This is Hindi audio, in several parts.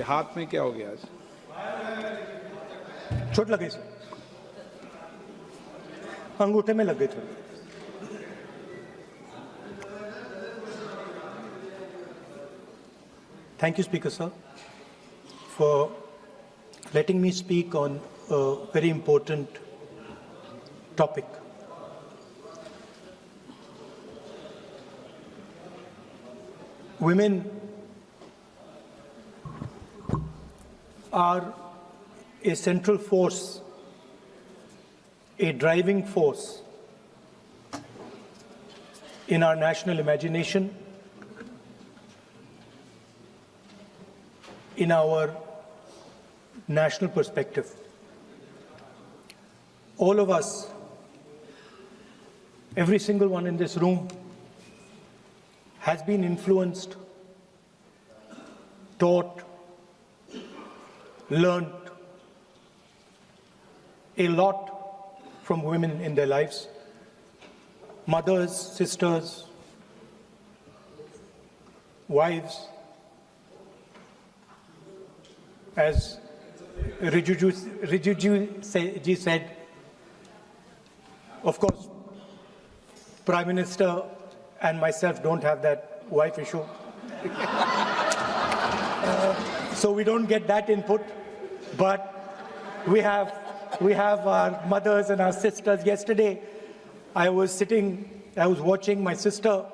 हाथ में क्या हो गया आज? चोट लगी सर, अंगूठे में लग गई थोड़ी। Thank you, Speaker Sir, for letting me speak on a very important topic. Women are a central force, a driving force in our national imagination, in our national perspective. All of us, every single one in this room, has been influenced, taught, learned a lot from women in their lives. Mothers, sisters, wives. As Rijiju said, of course, Prime Minister and myself don't have that wife issue. So we don't get that input, but we have our mothers and our sisters. Yesterday, I was watching my sister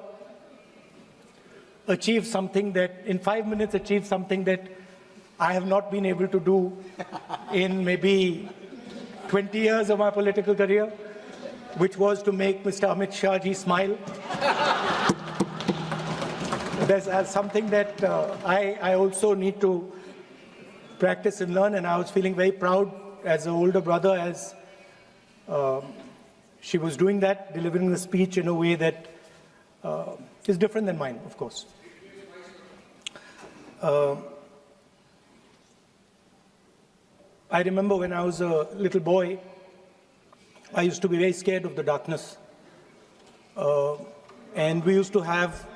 achieve something that, in 5 minutes, achieve something that I have not been able to do in maybe 20 years of my political career, which was to make Mr. Amit Shah ji smile. There's something that I also need to practice and learn, and I was feeling very proud as an older brother as she was doing that, delivering the speech in a way that is different than mine, of course. I remember when I was a little boy, I used to be very scared of the darkness. And we used to have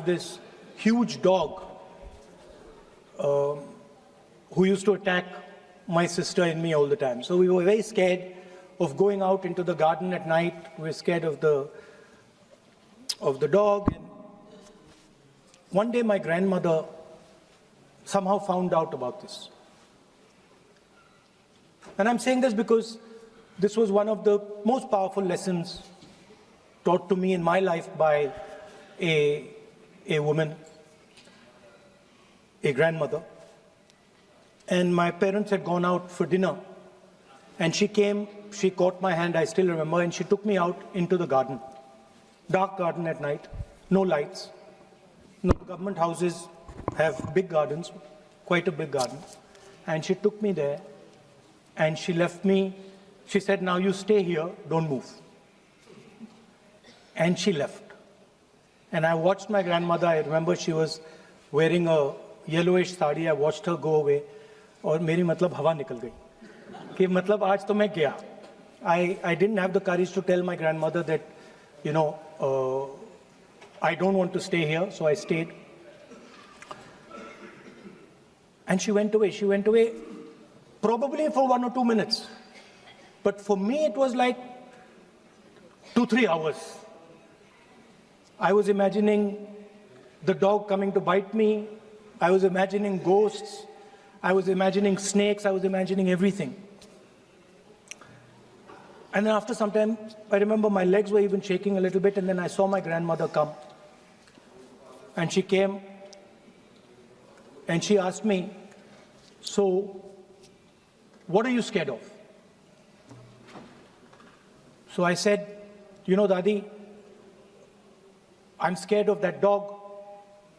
this huge dog who used to attack my sister and me all the time. So we were very scared of going out into the garden at night. We were scared of the dog. And one day my grandmother somehow found out about this. And I'm saying this because this was one of the most powerful lessons taught to me in my life by a woman, a grandmother. And my parents had gone out for dinner. And she came, she caught my hand, I still remember, and she took me out into the garden. Dark garden at night, no lights. No, government houses have big gardens, quite a big garden. And she took me there. And she left me, she said, now you stay here, don't move. And she left. And I watched my grandmother, I remember she was wearing a yellowish sari, I watched her go away, और मेरी मतलब हवा निकल गई कि मतलब आज तो मैं गया. I didn't have the courage to tell my grandmother that, you know, I don't want to stay here, so I stayed. And she went away. She went away probably for 1 or 2 minutes. But for me, it was like 2-3 hours. I was imagining the dog coming to bite me. I was imagining ghosts. I was imagining snakes. I was imagining everything. And then after some time, I remember my legs were even shaking a little bit, and then I saw my grandmother come. And she came, and she asked me, so, what are you scared of? So I said, you know, Dadi, I'm scared of that dog.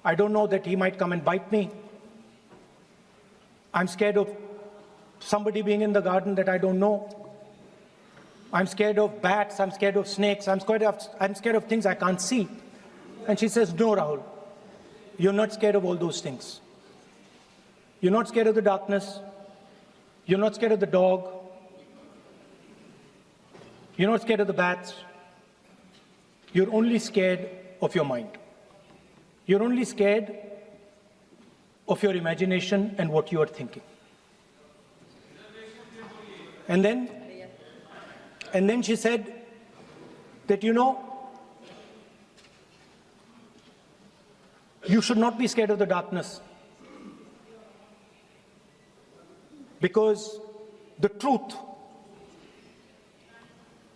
I don't know that he might come and bite me. I'm scared of somebody being in the garden that I don't know. I'm scared of bats. I'm scared of snakes. I'm scared of things I can't see. And she says, no, Rahul, you're not scared of all those things. You're not scared of the darkness. You're not scared of the dog. You're not scared of the bats. You're only scared of your mind. You're only scared of your imagination and what you are thinking. And then she said that, you know, you should not be scared of the darkness, because the truth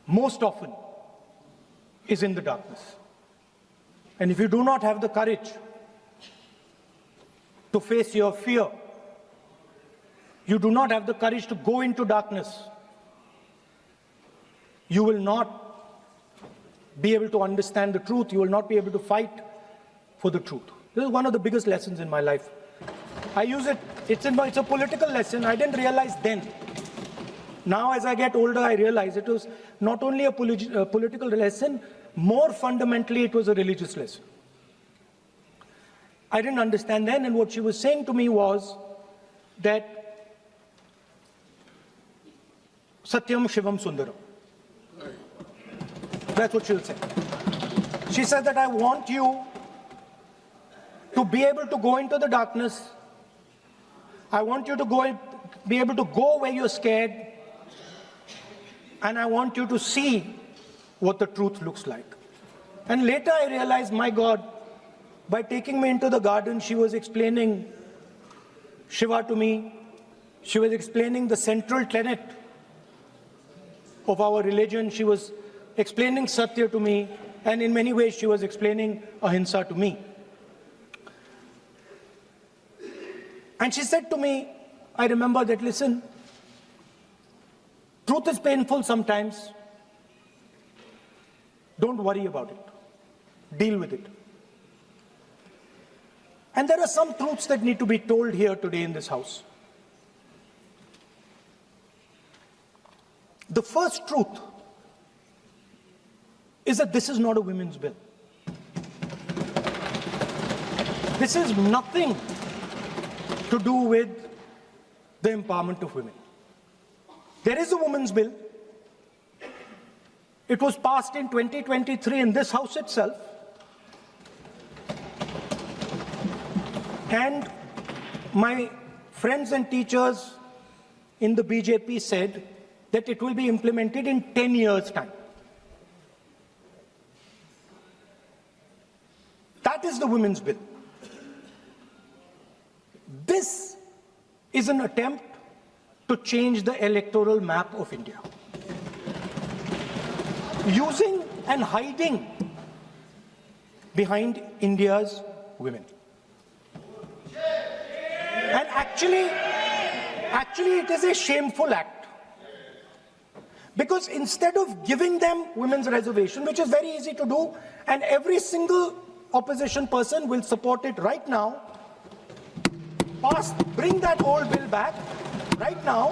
most often is in the darkness. And if you do not have the courage to face your fear, you do not have the courage to go into darkness, you will not be able to understand the truth, you will not be able to fight for the truth. This is one of the biggest lessons in my life. I use it, it's a political lesson. I didn't realize then. Now as I get older, I realize it was not only a political lesson, more fundamentally it was a religious lesson. I didn't understand then, and what she was saying to me was that Satyam Shivam Sundaram. That's what she'll say. She said that I want you to be able to go into the darkness. I want you to be able to go where you're scared. And I want you to see what the truth looks like. And later I realized, my God, by taking me into the garden, she was explaining Shiva to me. She was explaining the central tenet of our religion. She was explaining Satya to me. And in many ways, she was explaining Ahimsa to me. And she said to me, I remember that, listen, truth is painful sometimes. Don't worry about it. Deal with it. And there are some truths that need to be told here today in this house. The first truth is that this is not a women's bill. This is nothing to do with the empowerment of women. There is a women's bill. It was passed in 2023 in this house itself. And my friends and teachers in the BJP said that it will be implemented in 10 years' time. That is the women's bill. This is an attempt to change the electoral map of India, using and hiding behind India's women. And actually it is a shameful act, because instead of giving them women's reservation, which is very easy to do, and every single opposition person will support it right now, bring that old bill back right now,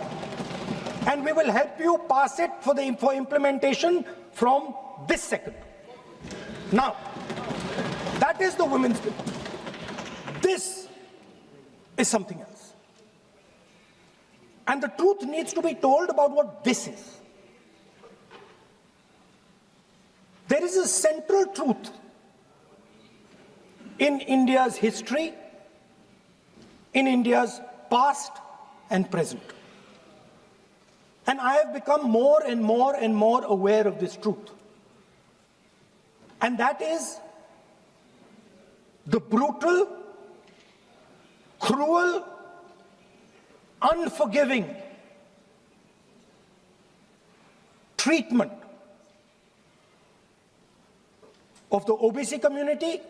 and we will help you pass it for implementation from this second. Now, that is the women's bill. This is something else. And the truth needs to be told about what this is. There is a central truth in India's history, in India's past and present. And I have become more and more and more aware of this truth. And that is the brutal, cruel, unforgiving treatment of the OBC community,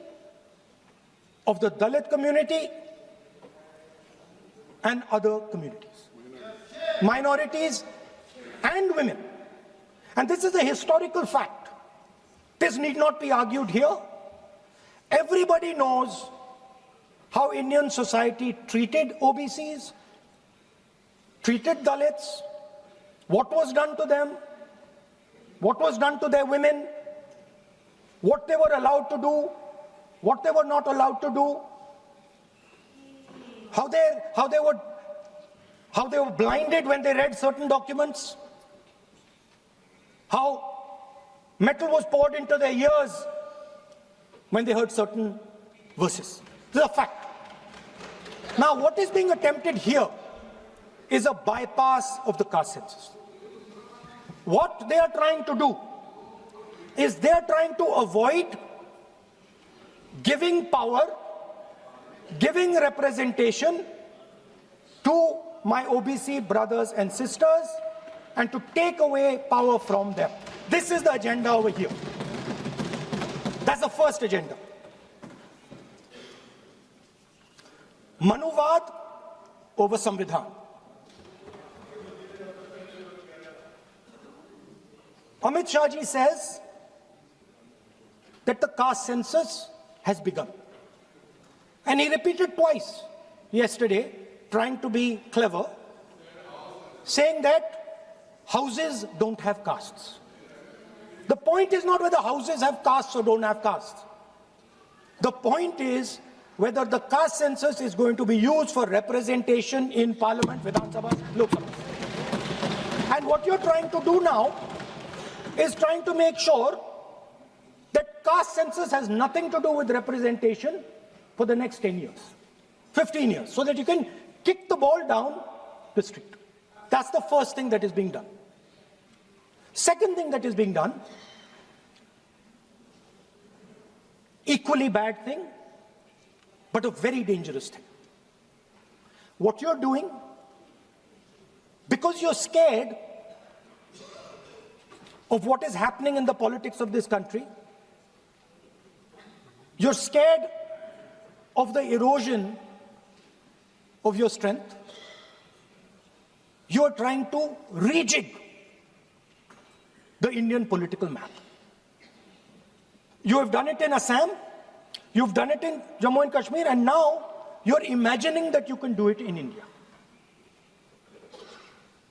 of the Dalit community, and other communities, minorities and women. And this is a historical fact. This need not be argued here. Everybody knows how Indian society treated OBCs, treated Dalits, what was done to them, what was done to their women, what they were allowed to do, what they were not allowed to do, how they were blinded when they read certain documents, how metal was poured into their ears when they heard certain verses. This is a fact. Now, what is being attempted here is a bypass of the caste census. What they are trying to do is they are trying to avoid giving power, giving representation to my OBC brothers and sisters and to take away power from them. This is the agenda over here. That's the first agenda. Manuvad over Samvidhan. Amit Shah ji says that the caste census has begun. And he repeated twice yesterday, trying to be clever, saying that houses don't have castes. The point is not whether houses have castes or don't have castes. The point is whether the caste census is going to be used for representation in Parliament, Vidhan Sabha, Lok Sabha. And what you're trying to do now is trying to make sure that caste census has nothing to do with representation for the next 10 years, 15 years, so that you can kick the ball down the street. That's the first thing that is being done. Second thing that is being done, equally bad thing, but a very dangerous thing. What you're doing, because you're scared of what is happening in the politics of this country, you're scared of the erosion of your strength, you're trying to rejig the Indian political map. You have done it in Assam, you've done it in Jammu and Kashmir, and now you're imagining that you can do it in India.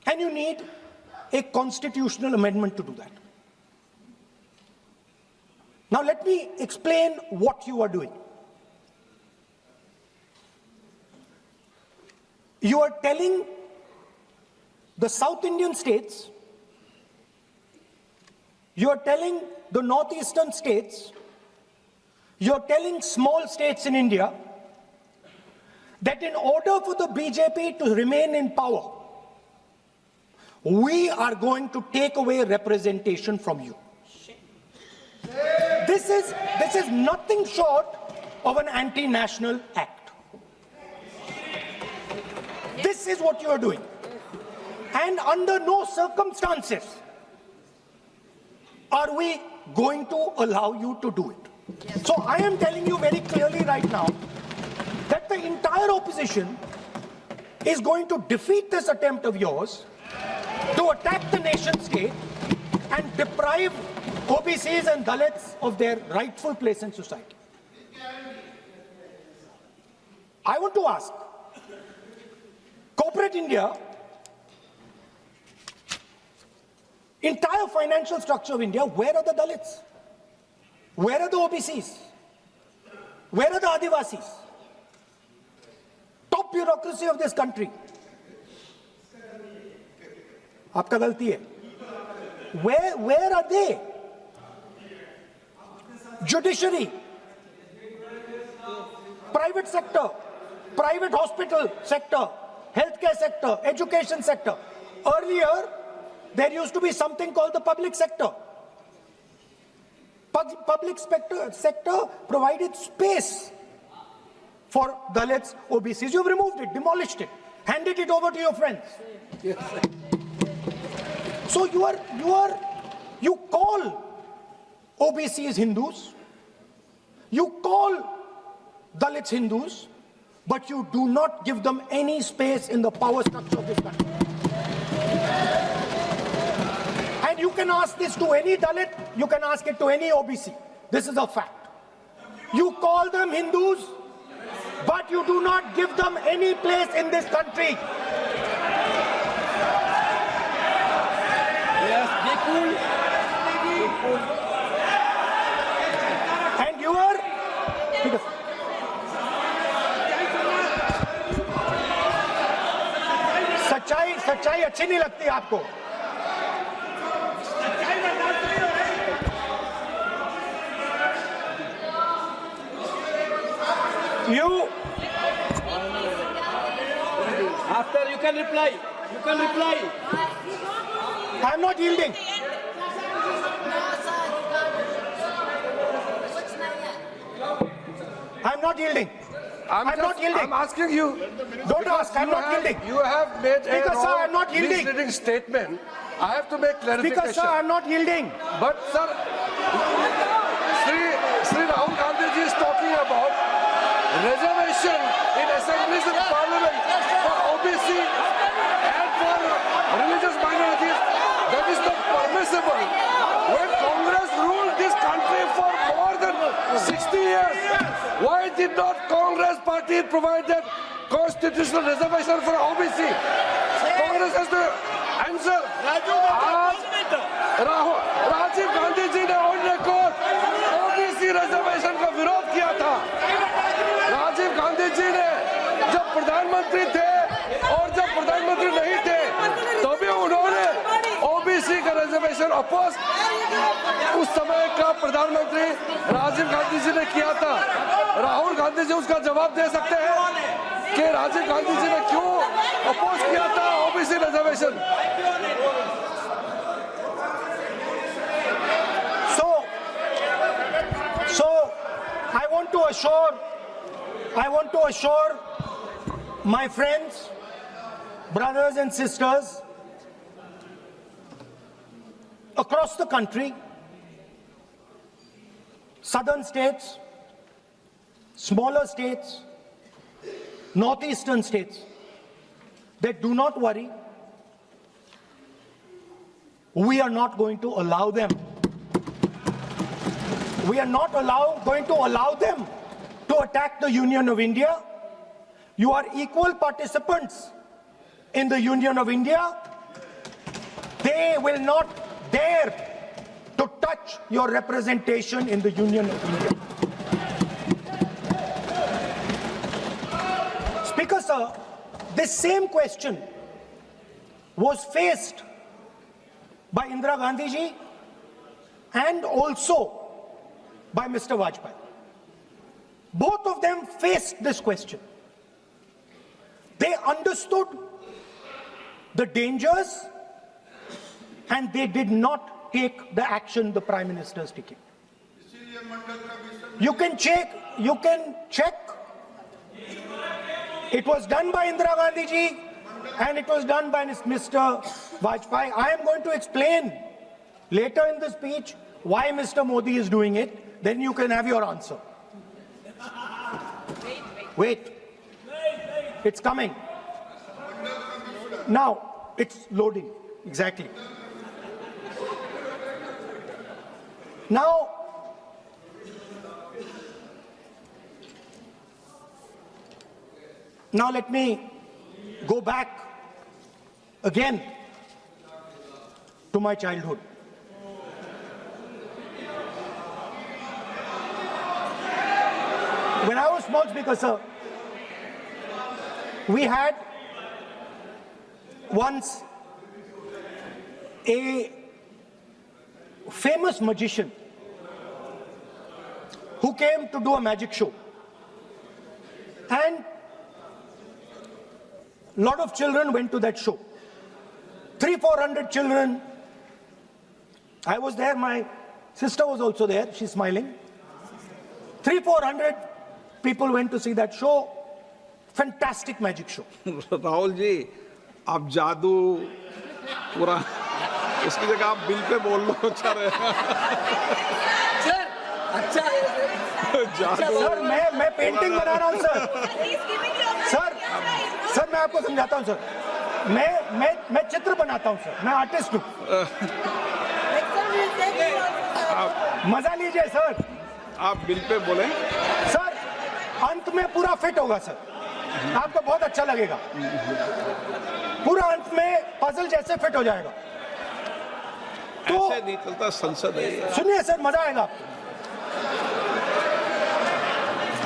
And you need a constitutional amendment to do that. Now let me explain what you are doing. You are telling the South Indian states, you are telling the northeastern states, you are telling small states in India that in order for the BJP to remain in power, we are going to take away representation from you. This is nothing short of an anti-national act. This is what you are doing. And under no circumstances are we going to allow you to do it. So I am telling you very clearly right now that the entire opposition is going to defeat this attempt of yours to attack the nation state and deprive OBCs and Dalits of their rightful place in society. I want to ask, corporate India, entire financial structure of India, where are the Dalits? Where are the OBCs? Where are the Adivasis? Top bureaucracy of this country. Aapka galti hai. Where are they? Judiciary, private sector, private hospital sector, healthcare sector, education sector. Earlier, there used to be something called the public sector. Public sector provided space for Dalits, OBCs. You've removed it, demolished it, handed it over to your friends. Yes. So you call OBCs Hindus, you call Dalits Hindus, but you do not give them any space in the power structure of this country. And you can ask this to any Dalit, you can ask it to any OBC. This is a fact. You call them Hindus, but you do not give them any place in this country. Yes, be cool. And you are... सच्चाई अच्छी नहीं लगती आपको. After you can reply. You can reply. I'm not yielding. I'm not yielding. I'm not yielding. I'm asking you. Don't ask. I'm not yielding. You have made Speaker, a sir, I'm not yielding. misleading statement. I have to make clarification. Speaker, sir, I'm not yielding. But sir, Sri Rahul Gandhi ji is talking about reservation in assemblies and parliament for OBC and for religious minorities. That is not permissible. When Congress ruled this country for more than 60 years, why did not Congress party provide that constitutional reservation for OBC? Congress has to answer. Rajiv Gandhi ji ने ऑन रिकॉर्ड ओबीसी रिजर्वेशन का विरोध किया था। राजीव गांधी जी ने जब प्रधानमंत्री थे और जब प्रधानमंत्री नहीं थे तो भी उन्होंने ओबीसी का रिजर्वेशन अपोज उस समय का प्रधानमंत्री राजीव गांधी जी ने किया था। राहुल गांधी जी उसका जवाब दे सकते हैं कि राजीव गांधी जी ने क्यों अपोज किया था OBC reservation. So I want to assure my friends, brothers and sisters across the country, southern states, smaller states, northeastern states, that do not worry, we are not going to allow them. We are not going to allow them to attack the Union of India. You are equal participants in the Union of India. They will not dare to touch your representation in the Union of India. Speaker, sir, this same question was faced by Indira Gandhi ji and also by Mr. Vajpayee. Both of them faced this question. They understood the dangers and they did not take the action the Prime Minister is taking. You can check. It was done by Indira Gandhi ji and it was done by Mr. Vajpayee. I am going to explain later in the speech why Mr. Modi is doing it. Then you can have your answer. Wait. It's coming. Now, it's loading. Exactly. Now, let me go back again to my childhood. When I was small, Speaker, sir, we had once a famous magician who came to do a magic show. And a lot of children went to that show. 300-400 children. I was there, my sister was also there, she's smiling. 300-400 people went to see that show. Fantastic magic show. Rahul ji, आप जादू पूरा उसकी जगह आप बिल पे बोल लो अच्छा रहेगा। अच्छा जादू सर मैं पेंटिंग बना रहा हूँ सर मैं आपको समझाता हूँ सर। मैं चित्र बनाता हूँ सर, मैं आर्टिस्ट हूँ। मजा लीजिए सर। आप बिल पे बोले। सर अंत में पूरा फिट होगा सर, आपको बहुत अच्छा लगेगा। पूरा अंत में पजल जैसे फिट हो जाएगा। तो ऐसे नहीं चलता संसद है। सुनिए सर, मजा आएगा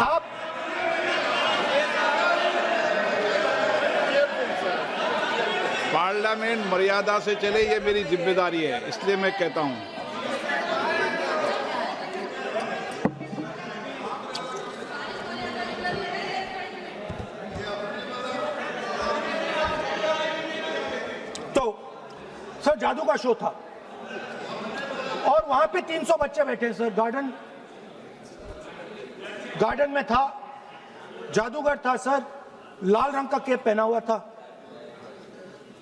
आप पार्लियामेंट मर्यादा से चले, ये मेरी जिम्मेदारी है, इसलिए मैं कहता हूँ। सर जादू का शो था और वहां पे 300 बच्चे बैठे सर। गार्डन में था, जादूगर था सर, लाल रंग का कैप पहना हुआ था।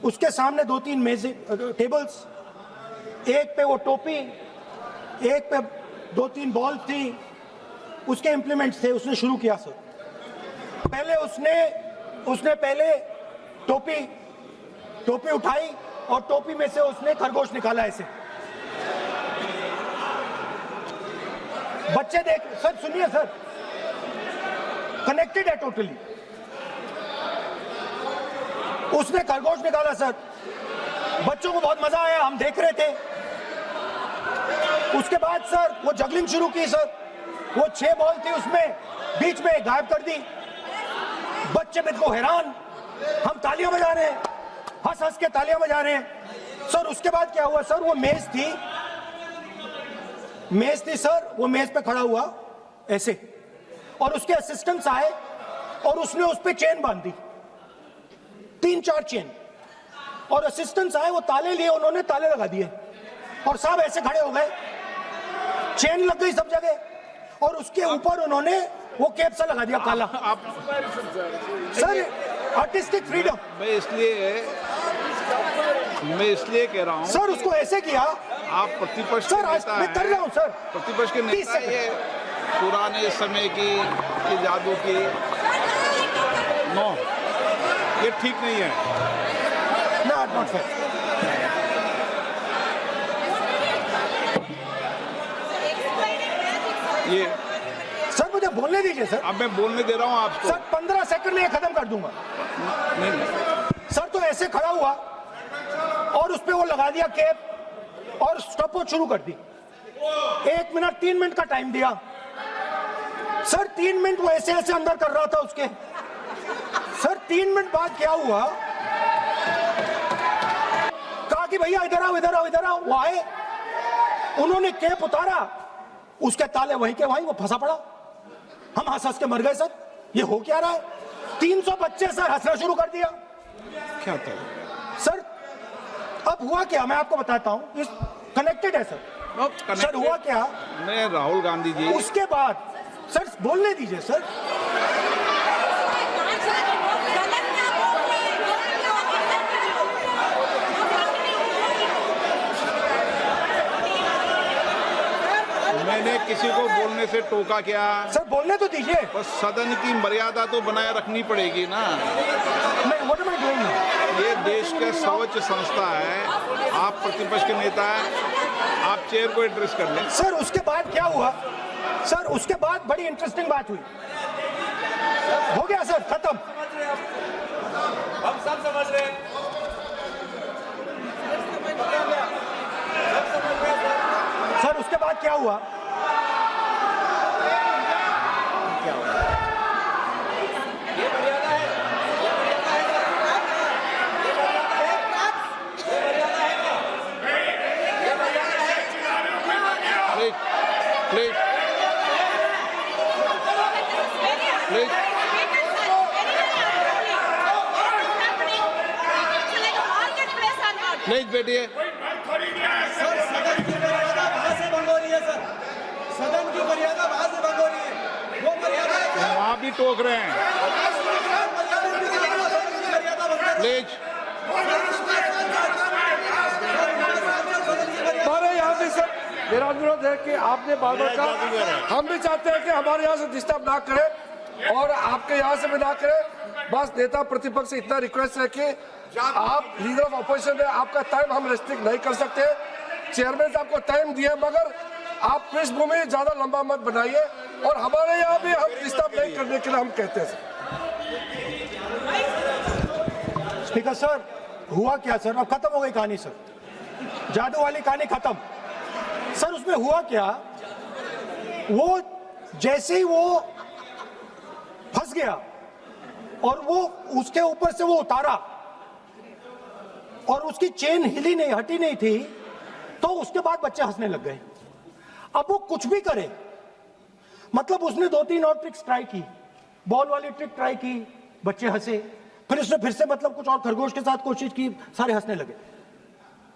उसके सामने 2-3 मेजें, टेबल्स, एक पे वो टोपी, एक पे 2-3 बॉल थी, उसके इंप्लीमेंट्स थे। उसने शुरू किया सर। पहले उसने पहले टोपी उठाई और टोपी में से उसने खरगोश निकाला ऐसे। बच्चे देख सर, सुनिए सर, कनेक्टेड है टोटली। उसने खरगोश निकाला सर, बच्चों को बहुत मजा आया, हम देख रहे थे। उसके बाद सर वो जगलिंग शुरू की सर। वो 6 बॉल थी, उसमें बीच में गायब कर दी। बच्चे बिल्कुल हैरान, हम तालियां बजा रहे हैं, हंस हंस के तालियां बजा रहे हैं सर। उसके बाद क्या हुआ सर, वो मेज थी सर, वो मेज पे खड़ा हुआ ऐसे, और उसके असिस्टेंट्स आए और उसने उस पे चेन बांध दी, 3-4 चेन। और असिस्टेंट्स आए, वो ताले लिए, उन्होंने ताले लगा दिए और सब ऐसे खड़े हो गए। चेन लग गई सब जगह और उसके ऊपर उन्होंने वो कैप सा लगा दिया काला। Sir artistic freedom. मैं इसलिए कह रहा हूँ सर, उसको ऐसे किया। आप प्रतिपक्ष सर आज मैं कर रहा हूँ सर। प्रतिपक्ष के नेता ये पुराने समय की जादू की नो, ये ठीक नहीं है। Not fair. ये सर मुझे बोलने दीजिए सर। अब मैं बोलने दे रहा हूँ आपको। सर 15 सेकंड में ये खत्म कर दूंगा। सर तो ऐसे खड़ा हुआ और उस पे वो लगा दिया कैप और स्टॉपवॉच शुरू कर दी। 1 मिनट 3 मिनट का टाइम दिया सर। 3 मिनट वो ऐसे ऐसे अंदर कर रहा था उसके। सर 3 मिनट बाद क्या हुआ, कहा कि भैया इधर आओ इधर आओ इधर आओ। वो आए, उन्होंने कैप उतारा, उसके ताले वहीं के वहीं, वो फंसा पड़ा। हम हंस हंस के मर गए सर। ये हो क्या रहा है? 300 बच्चे सर हंसना शुरू कर दिया। क्या था सर अब हुआ क्या, मैं आपको बताता हूं, कनेक्टेड है सर। सर हुआ क्या, मैं राहुल गांधी जी, उसके बाद सर बोलने दीजिए सर। मैंने किसी को बोलने से टोका क्या? सर बोलने तो दीजिए। बस सदन की मर्यादा तो बनाए रखनी पड़ेगी ना। ये देश के सर्वोच्च संस्था है, आप प्रतिपक्ष के नेता हैं, आप चेयर को एड्रेस कर लें। सर उसके बाद क्या हुआ सर, उसके बाद बड़ी इंटरेस्टिंग बात हुई। हो गया सर, खत्म। हम सब समझ रहे हैं। सर उसके बाद क्या हुआ, ये मर्यादा है, प्लीज प्लीज बैठिए। सदन की मर्यादा वहां से भंग हो रही है। वो मर्यादा वहाँ भी टोक रहे हैं। प्लीज हमारे यहाँ भी सर मेरा अनुरोध है कि आपने बार-बार कहा, हम भी चाहते हैं कि हमारे यहाँ से डिस्टर्ब ना करें और आपके यहाँ से भी ना करें। बस नेता प्रतिपक्ष से इतना रिक्वेस्ट है कि आप लीडर ऑफ अपोजिशन है, आपका टाइम हम रेस्ट्रिक्ट नहीं कर सकते। चेयरमैन आपको टाइम दिया, मगर आप पृष्ठभूमि ज्यादा लंबा मत बनाइए और हमारे यहाँ भी हम डिस्टर्ब नहीं करने के लिए हम कहते हैं। स्पीकर सर हुआ क्या सर, अब खत्म हो गई कहानी सर, जादू वाली कहानी खत्म। सर उसमें हुआ क्या, वो जैसे ही वो फंस गया और वो उसके ऊपर से वो उतारा और उसकी चेन हिली नहीं, हटी नहीं थी, तो उसके बाद बच्चे हंसने लग गए। अब वो कुछ भी करे, मतलब उसने 2-3 और ट्रिक्स ट्राई की, बॉल वाली ट्रिक ट्राई की, बच्चे हंसे, फिर उसने फिर से मतलब कुछ और खरगोश के साथ कोशिश की, सारे हंसने लगे।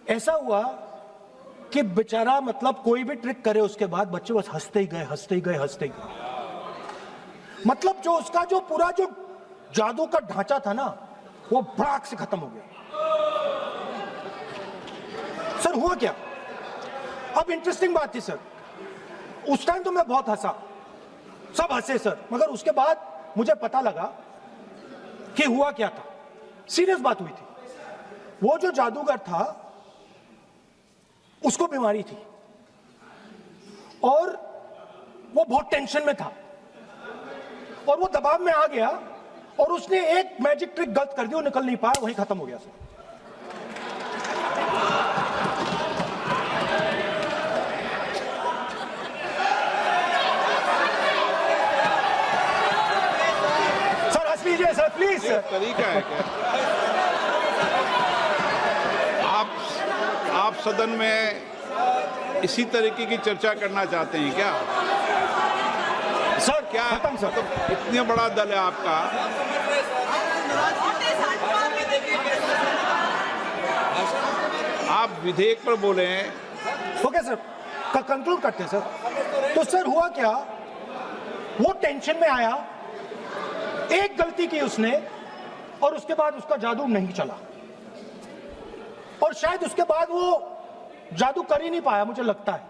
ऐसा हुआ कि बेचारा मतलब कोई भी ट्रिक करे उसके बाद बच्चे बस हंसते ही गए, हंसते ही गए, हंसते ही गए। मतलब जो उसका जो पूरा जो जादू का ढांचा था ना, वो भड़ाक से खत्म हो गया। सर हुआ क्या? अब इंटरेस्टिंग बात थी सर, उस टाइम तो मैं बहुत हंसा, सब हंसे सर, मगर उसके बाद मुझे पता लगा कि हुआ क्या था। सीरियस बात हुई थी। वो जो जादूगर था उसको बीमारी थी और वो बहुत टेंशन में था और वो दबाव में आ गया और उसने एक मैजिक ट्रिक गलत कर दी, वो निकल नहीं पाया, वहीं खत्म हो गया सर। सर हंस लीजिए सर, प्लीज ये सर। तरीका है क्या? आप सदन में इसी तरीके की चर्चा करना चाहते हैं क्या? सर क्या खत्म सर। मतलब इतना बड़ा दल है आपका, आप विधेयक पर बोले हैं। ओके सर, कंक्लूड करते हैं सर। तो सर हुआ क्या, वो टेंशन में आया, एक गलती की उसने और उसके बाद उसका जादू नहीं चला और शायद उसके बाद वो जादू कर ही नहीं पाया, मुझे लगता है।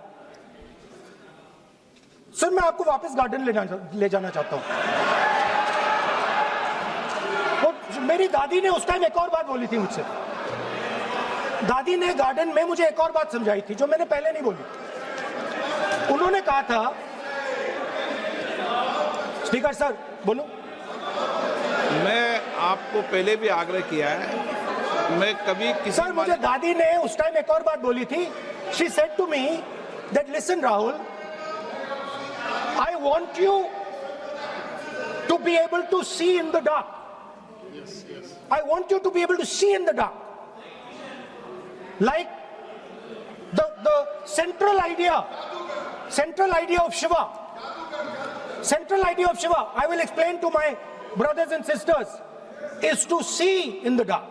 सर मैं आपको वापस गार्डन ले जाना चाहता हूं। और मेरी दादी ने उस टाइम एक और बात बोली थी मुझसे। दादी ने गार्डन में मुझे एक और बात समझाई थी जो मैंने पहले नहीं बोली। उन्होंने कहा था, स्पीकर सर बोलो। मैं आपको पहले भी आग्रह किया है, मैं कभी किसी सर मुझे दादी ने उस टाइम एक और बात बोली थी। She said to me that listen Rahul, I want you to be able to see in the dark. I want you to be able to see in the dark. Like the central idea of Shiva. Central idea of Shiva, I will explain to my brothers and sisters, is to see in the dark.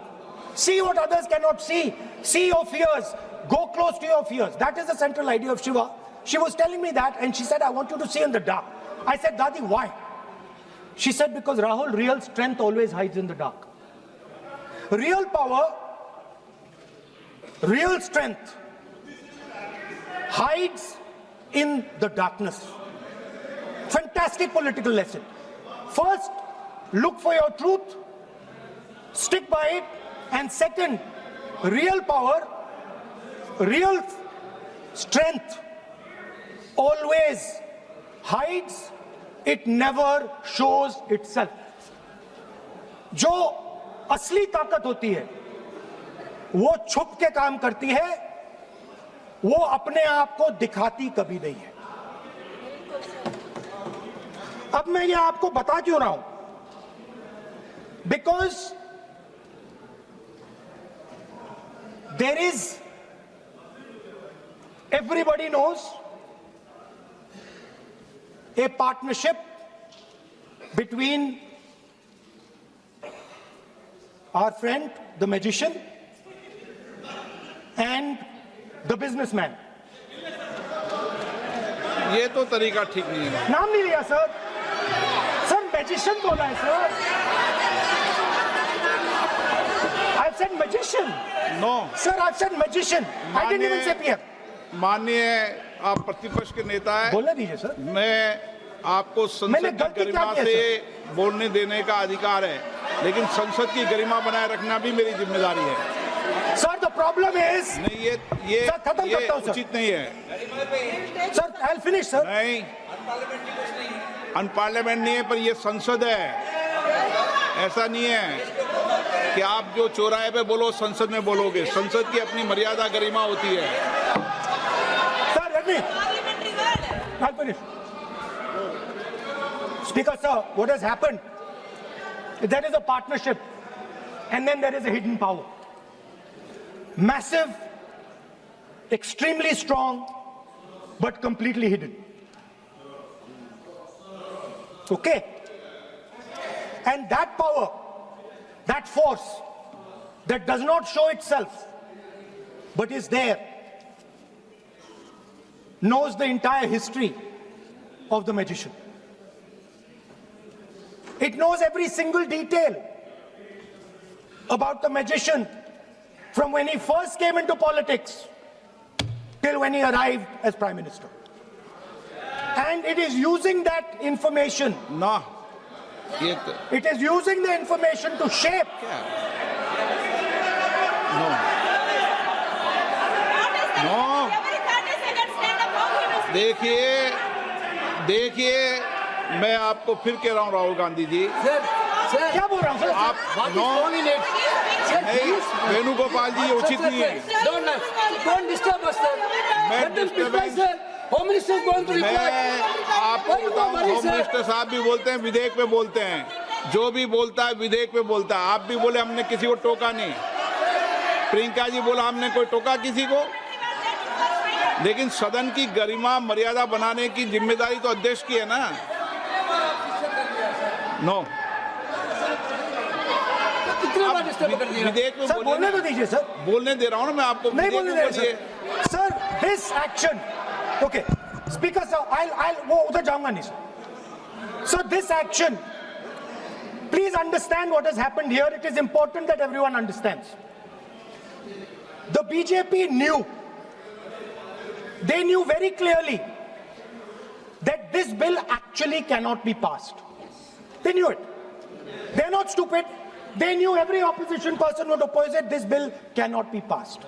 See what others cannot see. See your fears. Go close to your fears. That is the central idea of Shiva. She was telling me that and she said, I want you to see in the dark. I said, Dadi, why? She said, because Rahul, real strength always hides in the dark. Real power, real strength hides in the darkness. Fantastic political lesson. First, look for your truth, stick by it, and second, real power, real strength always hides, it never shows itself. जो असली ताकत होती है वो छुप के काम करती है, वो अपने आप को दिखाती कभी नहीं है। अब मैं ये आपको बता क्यों रहा हूं? Because there is, everybody knows, a partnership between our friend, the magician, and the businessman. ये तो तरीका ठीक नहीं है। नाम नहीं लिया सर, सर मैजिशियन बोला है sir. I've said magician. No. Sir, I've said magician. I didn't even say PM. माननीय आप प्रतिपक्ष के नेता हैं, बोलने दीजिए सर। मैं आपको मैंने संसद की गलती क्या गरिमा की है, से बोलने देने का अधिकार है, लेकिन संसद की गरिमा बनाए रखना भी मेरी जिम्मेदारी है। Sir, the problem is. नहीं, ये सर, खत्म करता हूं, सर। उचित नहीं है। Sir, I'll finish, sir. नहीं, अनपार्लियामेंट नहीं है, पर ये संसद है। ऐसा नहीं है कि आप जो चौराहे पे बोलो संसद में बोलोगे। संसद की अपनी मर्यादा गरिमा होती है। Sir, let me. I'll finish. Speaker, sir, what has happened? There is a partnership, and then there is a hidden power. Massive, extremely strong, but completely hidden. Okay? And that power, that force that does not show itself, but is there, knows the entire history of the magician. It knows every single detail about the magician from when he first came into politics till when he arrived as Prime Minister. And it is using that information, ना ये it is using the information to shape no देखिए मैं आपको फिर कह रहा हूं राहुल गांधी जी, क्या बोल रहा हूं सर? आप नो नहीं, वेणुगोपाल जी ये उचित नहीं है। Don't disturb us, sir. मैं Let them reply, disturbance- sir. Home Minister is going to reply. मैं आपको Why you बताऊं, go worry, home sir? Minister साहब भी बोलते हैं, विधेयक पे बोलते हैं, जो भी बोलता है विधेयक पे बोलता है। आप भी बोले हमने किसी को टोका नहीं, प्रियंका जी बोला हमने कोई टोका किसी को, लेकिन सदन की गरिमा मर्यादा बनाने की जिम्मेदारी तो अध्यक्ष की है ना। नो कितने बार disturb कर दिया? विधेयक में सर बोलने तो दीजिए सर, बोलने दे रहा हूं ना मैं आपको, नहीं विधेयक बोलने में दे रहे बोलिए। Sir. Sir this action, okay speaker sir, I'll वो उधर जाऊंगा नहीं sir. So this action, please understand what has happened here. It is important that everyone understands. The BJP knew, they knew very clearly that this bill actually cannot be passed. They knew it. They're not stupid. They knew every opposition person would oppose it. This bill cannot be passed.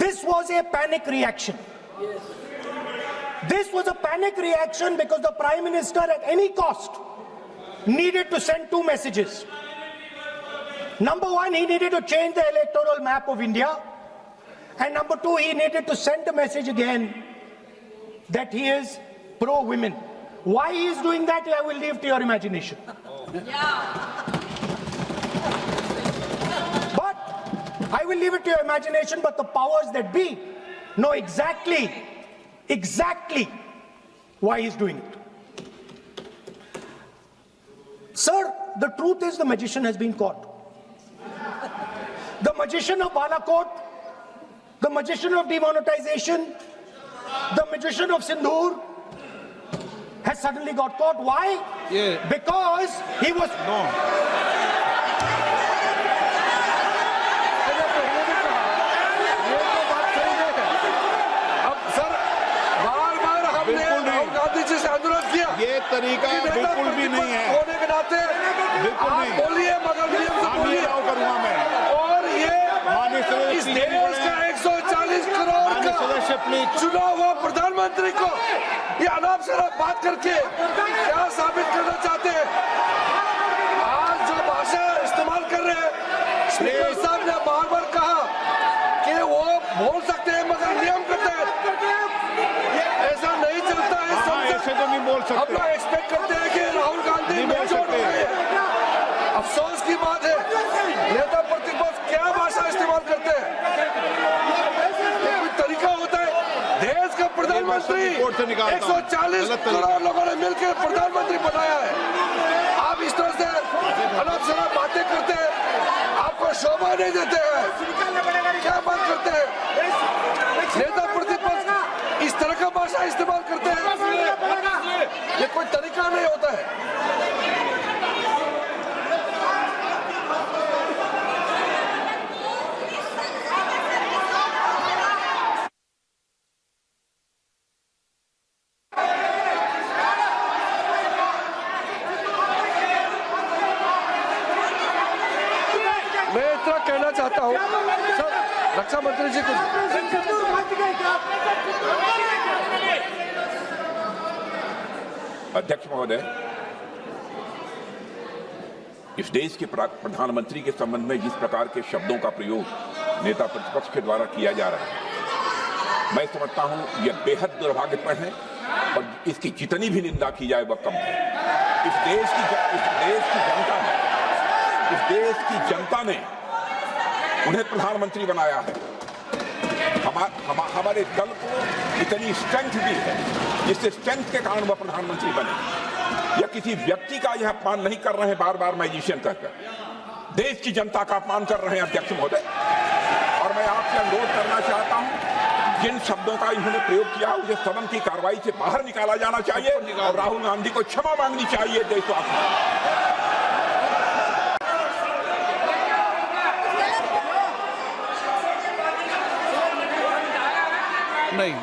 This was a panic reaction. This was a panic reaction because the Prime Minister at any cost needed to send two messages. Number one, he needed to change the electoral map of India. And number two, he needed to send a message again that he is pro-women. Why he is doing that, I will leave to your imagination. But I will leave it to your imagination, but the powers that be know exactly why he's doing it. Sir, the truth is the magician has been caught. The magician of Balakot, the magician of demonetization, the magician of Sindhur has suddenly got caught. Why? Yeah. Because he was... अब सर बार-बार हमने बिल्कुल नहीं। राहुल गांधी जी से अनुरोध किया, ये तरीका कि नेता बिल्कुल भी नहीं है। प्रतिपक्ष होने के नाते बिल्कुल आप नहीं। बोलिए, मगर नियम से हाँ, बोलिए। नहीं राव करूंगा मैं। और ये माननीय सदस्य इस प्लीज देश का 140 करोड़ माननीय सदस्य का प्लीज। चुना हुआ प्रधानमंत्री को ये अनाप शराब बात करके क्या साबित करना चाहते हैं? आज जो भाषा इस्तेमाल कर रहे हैं, स्पीकर साहब ने बार-बार कहा कि वो बोल सकते हैं मगर नियम के तहत। ऐसा नहीं चलता है हाँ, संसद। ऐसे तो नहीं बोल हम सकते। लोग एक्सपेक्ट करते हैं कि राहुल गांधी नहीं बोल मेच्योर सकते। हो गए हैं। अफसोस की बात है, नेता प्रतिपक्ष क्या भाषा इस्तेमाल करते हैं? ये कोई तरीका होता है? देश का प्रधानमंत्री रिपोर्ट से निकालता हूं। 140 गलत तरीका। करोड़ लोगों ने मिलकर प्रधानमंत्री बनाया है। आप इस तरह से अनाप शराब बातें करते हैं, आपको शोभा नहीं देते हैं। क्या बात करते हैं? नेता प्रतिपक्ष इस तरह का भाषा इस्तेमाल करते हैं, ये कोई तरीका नहीं होता है। मैं इतना कहना चाहता हूँ सर, रक्षा मंत्री जी को अध्यक्ष महोदय, इस देश के प्रधानमंत्री के संबंध में जिस प्रकार के शब्दों का प्रयोग नेता प्रतिपक्ष के द्वारा किया जा रहा है, मैं समझता हूं यह बेहद दुर्भाग्यपूर्ण है और इसकी जितनी भी निंदा की जाए वह कम है। इस देश की जनता ने उन्हें प्रधानमंत्री बनाया है। हमारे दल को इतनी स्ट्रेंथ दी है जिससे स्ट्रेंथ के कारण वह प्रधानमंत्री बने। या किसी व्यक्ति का यह अपमान नहीं कर रहे हैं बार बार मैजिशियन कहकर, देश की जनता का अपमान कर रहे हैं अध्यक्ष महोदय। और मैं आपसे अनुरोध जिन शब्दों का इन्होंने प्रयोग किया उसे सदन की कार्रवाई से बाहर निकाला जाना चाहिए और राहुल गांधी को क्षमा मांगनी चाहिए देशवासियों। नहीं,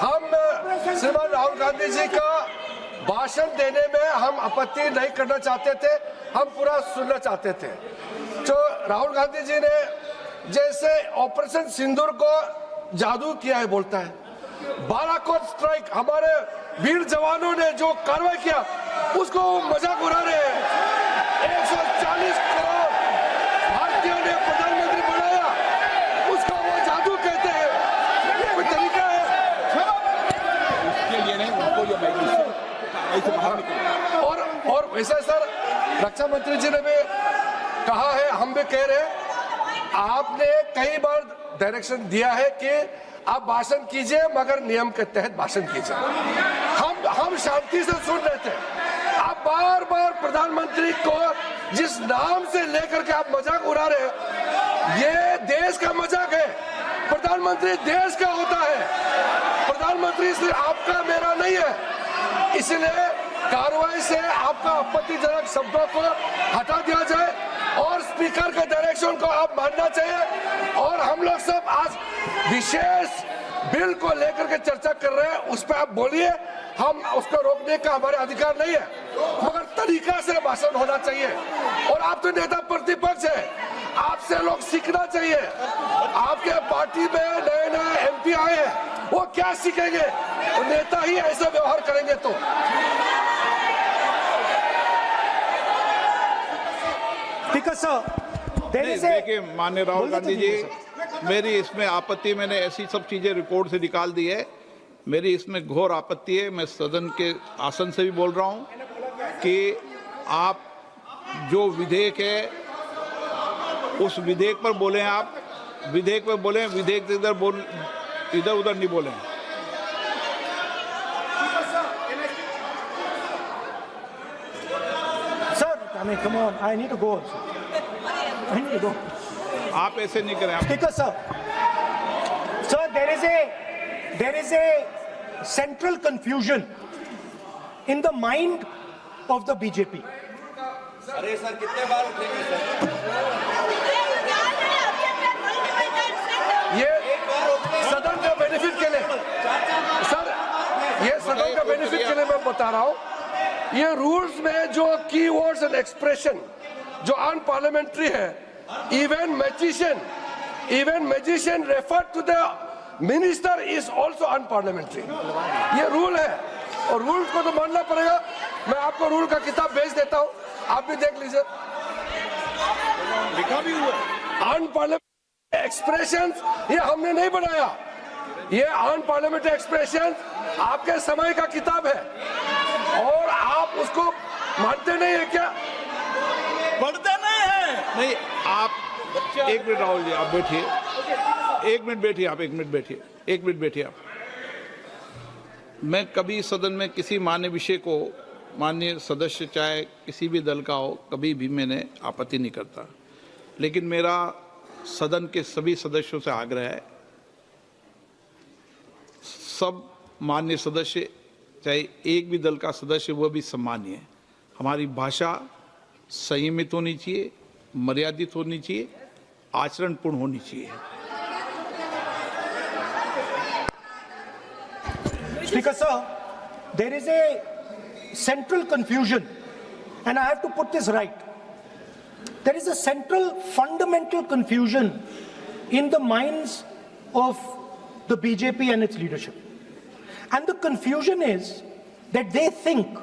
हम श्रीमान राहुल गांधी जी का भाषण देने में हम आपत्ति नहीं करना चाहते थे, हम पूरा सुनना चाहते थे। जो राहुल गांधी जी ने जैसे ऑपरेशन सिंदूर को जादू किया है बोलता है, बालाकोट स्ट्राइक हमारे वीर जवानों ने जो कार्रवाई किया उसको मजाक उड़ा रहे हैं। 140 करोड़ भारतीयों ने प्रधानमंत्री बनाया, उसको वो जादू कहते हैं। ये कोई तरीका है? उसके लिए नहीं, उनको जो ऐसे बाहर निकलो। और वैसे सर रक्षा मंत्री जी ने भी कहा है, हम भी कह रहे हैं, आपने कई बार डायरेक्शन दिया है कि आप भाषण कीजिए मगर नियम के तहत भाषण कीजिए। हम शांति से सुन रहे थे, आप बार बार प्रधानमंत्री को जिस नाम से लेकर के आप मजाक उड़ा रहे हैं, ये देश का मजाक है। प्रधानमंत्री देश का होता है, प्रधानमंत्री सिर्फ आपका मेरा नहीं है। इसलिए कार्रवाई से आपका आपत्तिजनक शब्दों को हटा दिया जाए और स्पीकर के डायरेक्शन को आप मानना चाहिए। और हम लोग सब आज विशेष बिल को लेकर के चर्चा कर रहे हैं, उस पर आप बोलिए, हम उसको रोकने का हमारे अधिकार नहीं है, मगर तरीका से भाषण होना चाहिए। और आप तो नेता प्रतिपक्ष है, आपसे लोग सीखना चाहिए। आपके पार्टी में नए नए MP आए हैं, वो क्या सीखेंगे? तो नेता ही ऐसा व्यवहार करेंगे तो। Speaker sir, there is a देखिए माननीय राहुल बोलने तो गांधी जी, दीजिए मेरी इसमें आपत्ति, मैंने ऐसी सब चीजें रिकॉर्ड से निकाल दी है, मेरी इसमें घोर आपत्ति है। मैं सदन के आसन से भी बोल रहा हूं कि आप जो विधेयक है उस विधेयक पर बोले, आप विधेयक पर बोले, विधेयक से इधर उधर नहीं बोले। Sir, I mean, come on, I need to go also. I need to go. आप ऐसे नहीं करें। Speaker sir, sir, there is a central confusion in the mind of the BJP. अरे सर कितने बार उठेंगे सर? ये सदन का बेनिफिट के लिए सर, ये सदन का बेनिफिट के लिए मैं बता रहा हूँ, ये रूल्स में जो की वर्ड्स एंड एक्सप्रेशन जो अनपार्लियामेंट्री है, even magician refer to the minister is also unparliamentary. ये रूल है और रूल्स को तो मानना पड़ेगा। मैं आपको रूल का किताब भेज देता हूँ, आप भी देख लीजिए। लिखा भी हुआ अनपार्लियामेंट्री एक्सप्रेशन ये हमने नहीं बनाया, ये अनपार्लियामेंट्री एक्सप्रेशन आपके समय का किताब है और आप उसको मानते नहीं है क्या? पढ़ते नहीं है। नहीं, आप एक मिनट राहुल जी, आप बैठिए, एक मिनट बैठिए, आप एक मिनट बैठिए, एक मिनट बैठिए आप। मैं कभी सदन में किसी मान्य विषय को, माननीय सदस्य चाहे किसी भी दल का हो, कभी भी मैंने आपत्ति नहीं करता, लेकिन मेरा सदन के सभी सदस्यों से आग्रह है, सब माननीय सदस्य चाहे एक भी दल का सदस्य वह भी सम्मानीय है। हमारी भाषा संयमित होनी चाहिए, मर्यादित होनी चाहिए, आचरणपूर्ण होनी चाहिए। Speaker sir, there is a central confusion, and I have to put this right. There is a central fundamental confusion in the minds of the BJP and its leadership. And the confusion is that they think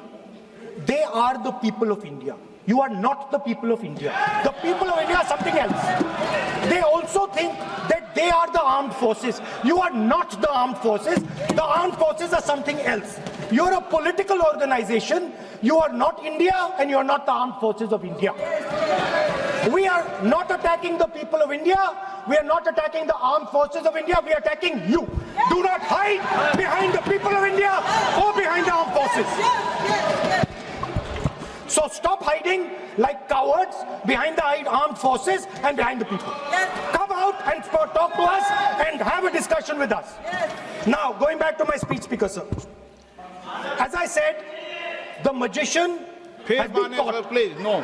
they are the people of India. You are not the people of India. The people of India are something else. They also think that they are the armed forces. You are not the armed forces. The armed forces are something else. You're a political organization. You are not India and you're not the armed forces of India. We are not attacking the people of India. We are not attacking the armed forces of India. We are attacking you. Do not hide behind the people of India or behind the armed forces. So stop hiding like cowards behind the armed forces and behind the people. Come out and talk to us and have a discussion with us. Now, going back to my speech, Speaker sir. As I said, the magician has been caught. Please no,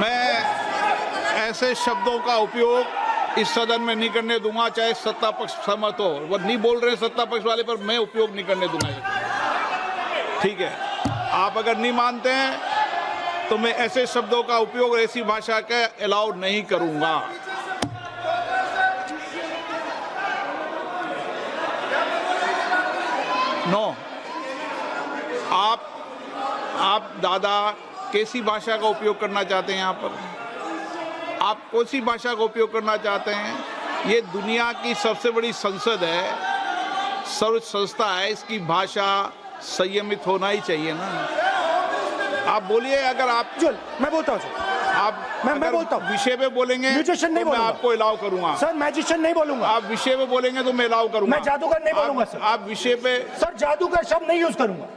मैं ऐसे शब्दों का उपयोग इस सदन में नहीं करने दूंगा, चाहे सत्ता पक्ष सहमत हो। वो नहीं बोल रहे सत्ता पक्ष वाले, पर मैं उपयोग नहीं करने दूंगा। ठीक है, आप अगर नहीं मानते हैं तो मैं ऐसे शब्दों का उपयोग, ऐसी भाषा का अलाउ नहीं करूंगा। नो, आप दादा कैसी भाषा का उपयोग करना चाहते हैं? यहाँ पर आप कौन सी भाषा का उपयोग करना चाहते हैं? ये दुनिया की सबसे बड़ी संसद है, सर्व संस्था है, इसकी भाषा संयमित होना ही चाहिए ना। आप बोलिए, अगर आप मैं बोलता हूँ आप मैं बोलता हूँ, विषय पे बोलेंगे म्यूजिशियन नहीं तो मैं बोलूंगा। आपको अलाउ करूंगा। सर मैजिशियन नहीं बोलूंगा। आप विषय पे बोलेंगे तो मैं अलाउ करूंगा। मैं जादूगर नहीं बोलूंगा सर। आप विषय पे, सर जादूगर शब्द नहीं यूज करूंगा।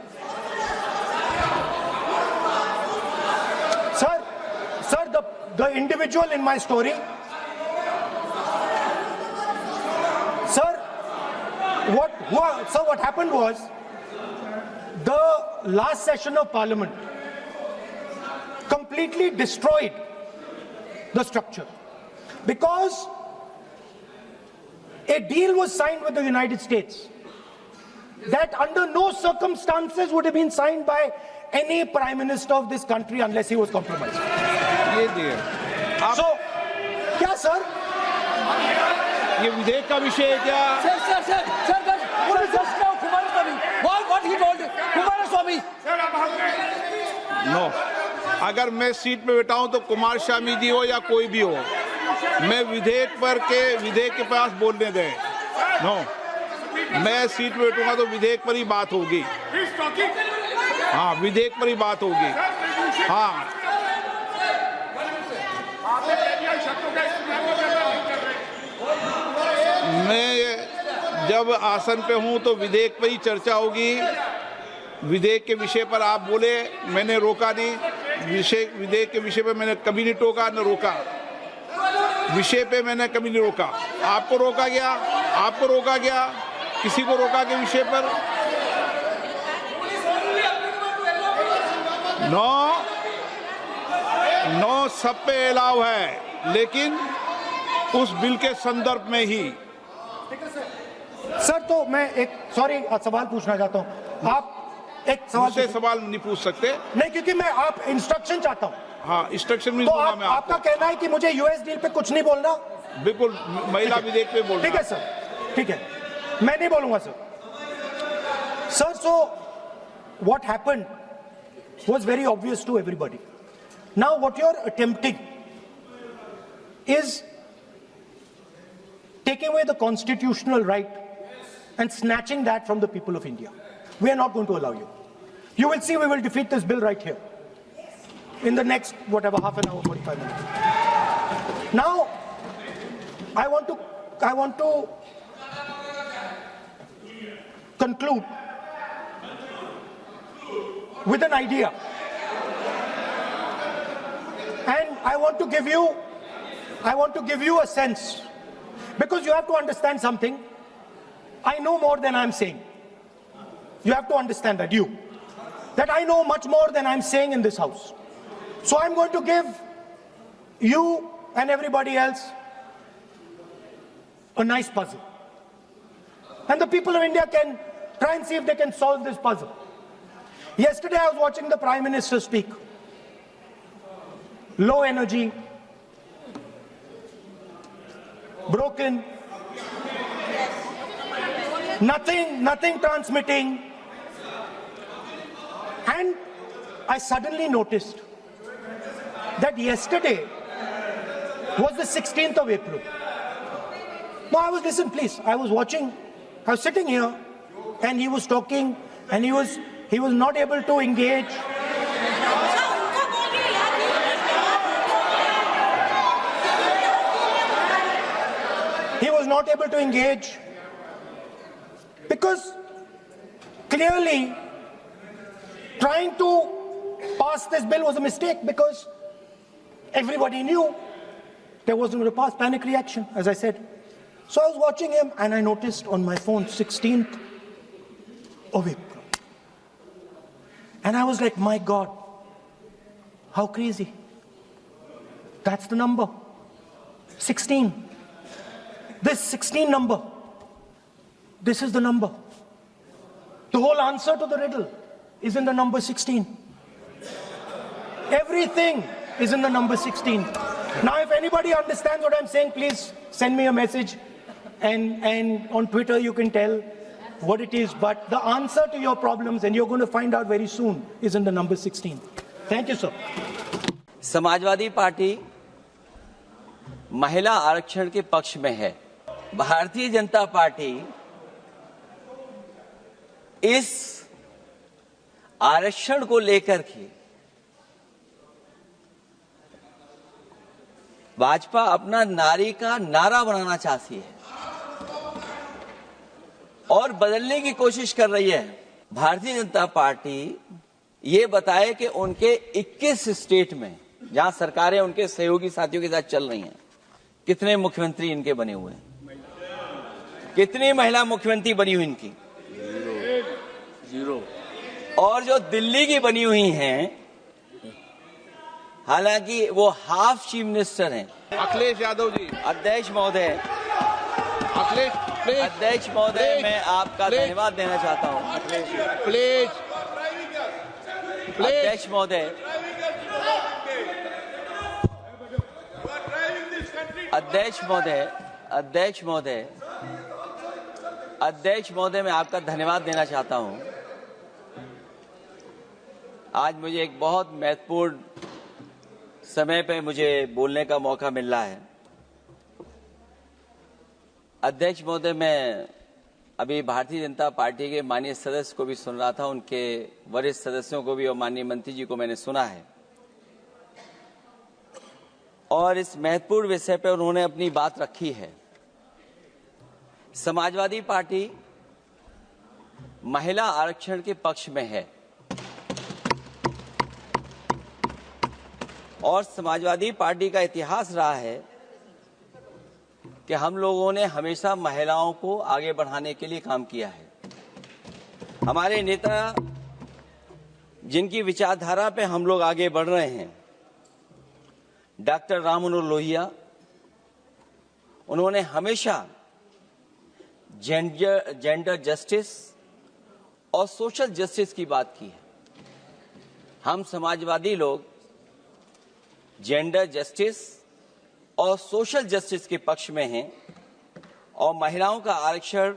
Sir, the individual in my story, sir, what happened was, the last session of Parliament completely destroyed the structure because a deal was signed with the United States that under no circumstances would have been signed by any prime minister of this country unless he was compromised. ये दिए So, क्या sir? ये विधेयक का विषय है क्या? Just now, Kumaraswamy. What he told Kumaraswamy. No, अगर मैं सीट पे बैठा हूं तो कुमार स्वामी जी हो या कोई भी हो, मैं विधेयक के पास बोलने दें। नो, मैं सीट पे बैठूंगा तो विधेयक पर ही बात होगी। हाँ, विधेयक पर ही बात होगी। हाँ, मैं जब आसन पे हूं तो विधेयक पर ही चर्चा होगी। विधेयक के विषय पर आप बोले, मैंने रोका नहीं। विधेयक के विषय पे मैंने कभी नहीं टोका न रोका। विषय पे मैंने कभी नहीं रोका। आपको रोका गया, किसी को रोका के विषय पर? नो, सब पे अलाउ है, लेकिन उस बिल के संदर्भ में ही। सर तो मैं एक सवाल पूछना चाहता हूं। आप एक सवाल नहीं पूछ सकते। नहीं, क्योंकि मैं आप इंस्ट्रक्शन चाहता हूं। हाँ, इंस्ट्रक्शन भी तो दूंगा मैं आपका कहना है कि मुझे यूएस डील पे कुछ नहीं बोलना? बिल्कुल, महिला विधेयक पे बोलना। ठीक है सर, ठीक है, मैं नहीं बोलूंगा sir. Sir, so what happened was very obvious to everybody. Now what you're attempting is taking away the constitutional right and snatching that from the people of India. We are not going to allow you. You will see we will defeat this bill right here in the next, whatever, half an hour, 45 minutes. Now, I want to conclude with an idea. And I want to give you a sense, because you have to understand something. I know more than I'm saying. You have to understand that I know much more than I'm saying in this house. So I'm going to give you and everybody else a nice puzzle. And the people of India can try and see if they can solve this puzzle. Yesterday I was watching the Prime Minister speak. Low energy, broken, nothing transmitting. And I suddenly noticed that yesterday was the 16th of April. No, listen, please. I was watching, I was sitting here, and he was talking, and he was not able to engage. He was not able to engage because clearly trying to pass this bill was a mistake because everybody knew there wasn't going to pass. Panic reaction, as I said. So I was watching him and I noticed on my phone 16th of April. And I was like, my God, how crazy. That's the number. 16. This 16 number. This is the number. The whole answer to the riddle is in the number 16. Everything is in the number 16. Now, if anybody understands what I'm saying, please send me a message. And on Twitter, you can tell what it is. But the answer to your problems, and you're going to find out very soon, is in the number 16. Thank you, sir. Samajwadi party महिला आरक्षण के पक्ष में है। भारतीय जनता पार्टी इस आरक्षण को लेकर के भाजपा अपना नारी का नारा बनाना चाहती है और बदलने की कोशिश कर रही है। भारतीय जनता पार्टी ये बताए कि उनके 21 स्टेट में जहां सरकारें उनके सहयोगी साथियों के साथ चल रही हैं, कितने मुख्यमंत्री इनके बने हुए हैं, कितनी महिला मुख्यमंत्री बनी हुई इनकी? जीरो। और जो दिल्ली की बनी हुई हैं, हालांकि वो हाफ चीफ मिनिस्टर हैं। अखिलेश यादव जी, अध्यक्ष महोदय, अध्यक्ष महोदय, मैं आपका धन्यवाद देना चाहता हूं। प्लीज, अध्यक्ष महोदय, अध्यक्ष महोदय, अध्यक्ष महोदय, अध्यक्ष महोदय, मैं आपका धन्यवाद देना चाहता हूं। आज मुझे एक बहुत महत्वपूर्ण समय पे मुझे बोलने का मौका मिल रहा है। अध्यक्ष महोदय, मैं अभी भारतीय जनता पार्टी के माननीय सदस्य को भी सुन रहा था, उनके वरिष्ठ सदस्यों को भी और माननीय मंत्री जी को मैंने सुना है और इस महत्वपूर्ण विषय पर उन्होंने अपनी बात रखी है। समाजवादी पार्टी महिला आरक्षण के पक्ष में है और समाजवादी पार्टी का इतिहास रहा है कि हम लोगों ने हमेशा महिलाओं को आगे बढ़ाने के लिए काम किया है। हमारे नेता जिनकी विचारधारा पे हम लोग आगे बढ़ रहे हैं, डॉक्टर राम मनोहर लोहिया, उन्होंने हमेशा जेंडर जस्टिस और सोशल जस्टिस की बात की है। हम समाजवादी लोग जेंडर जस्टिस और सोशल जस्टिस के पक्ष में हैं और महिलाओं का आरक्षण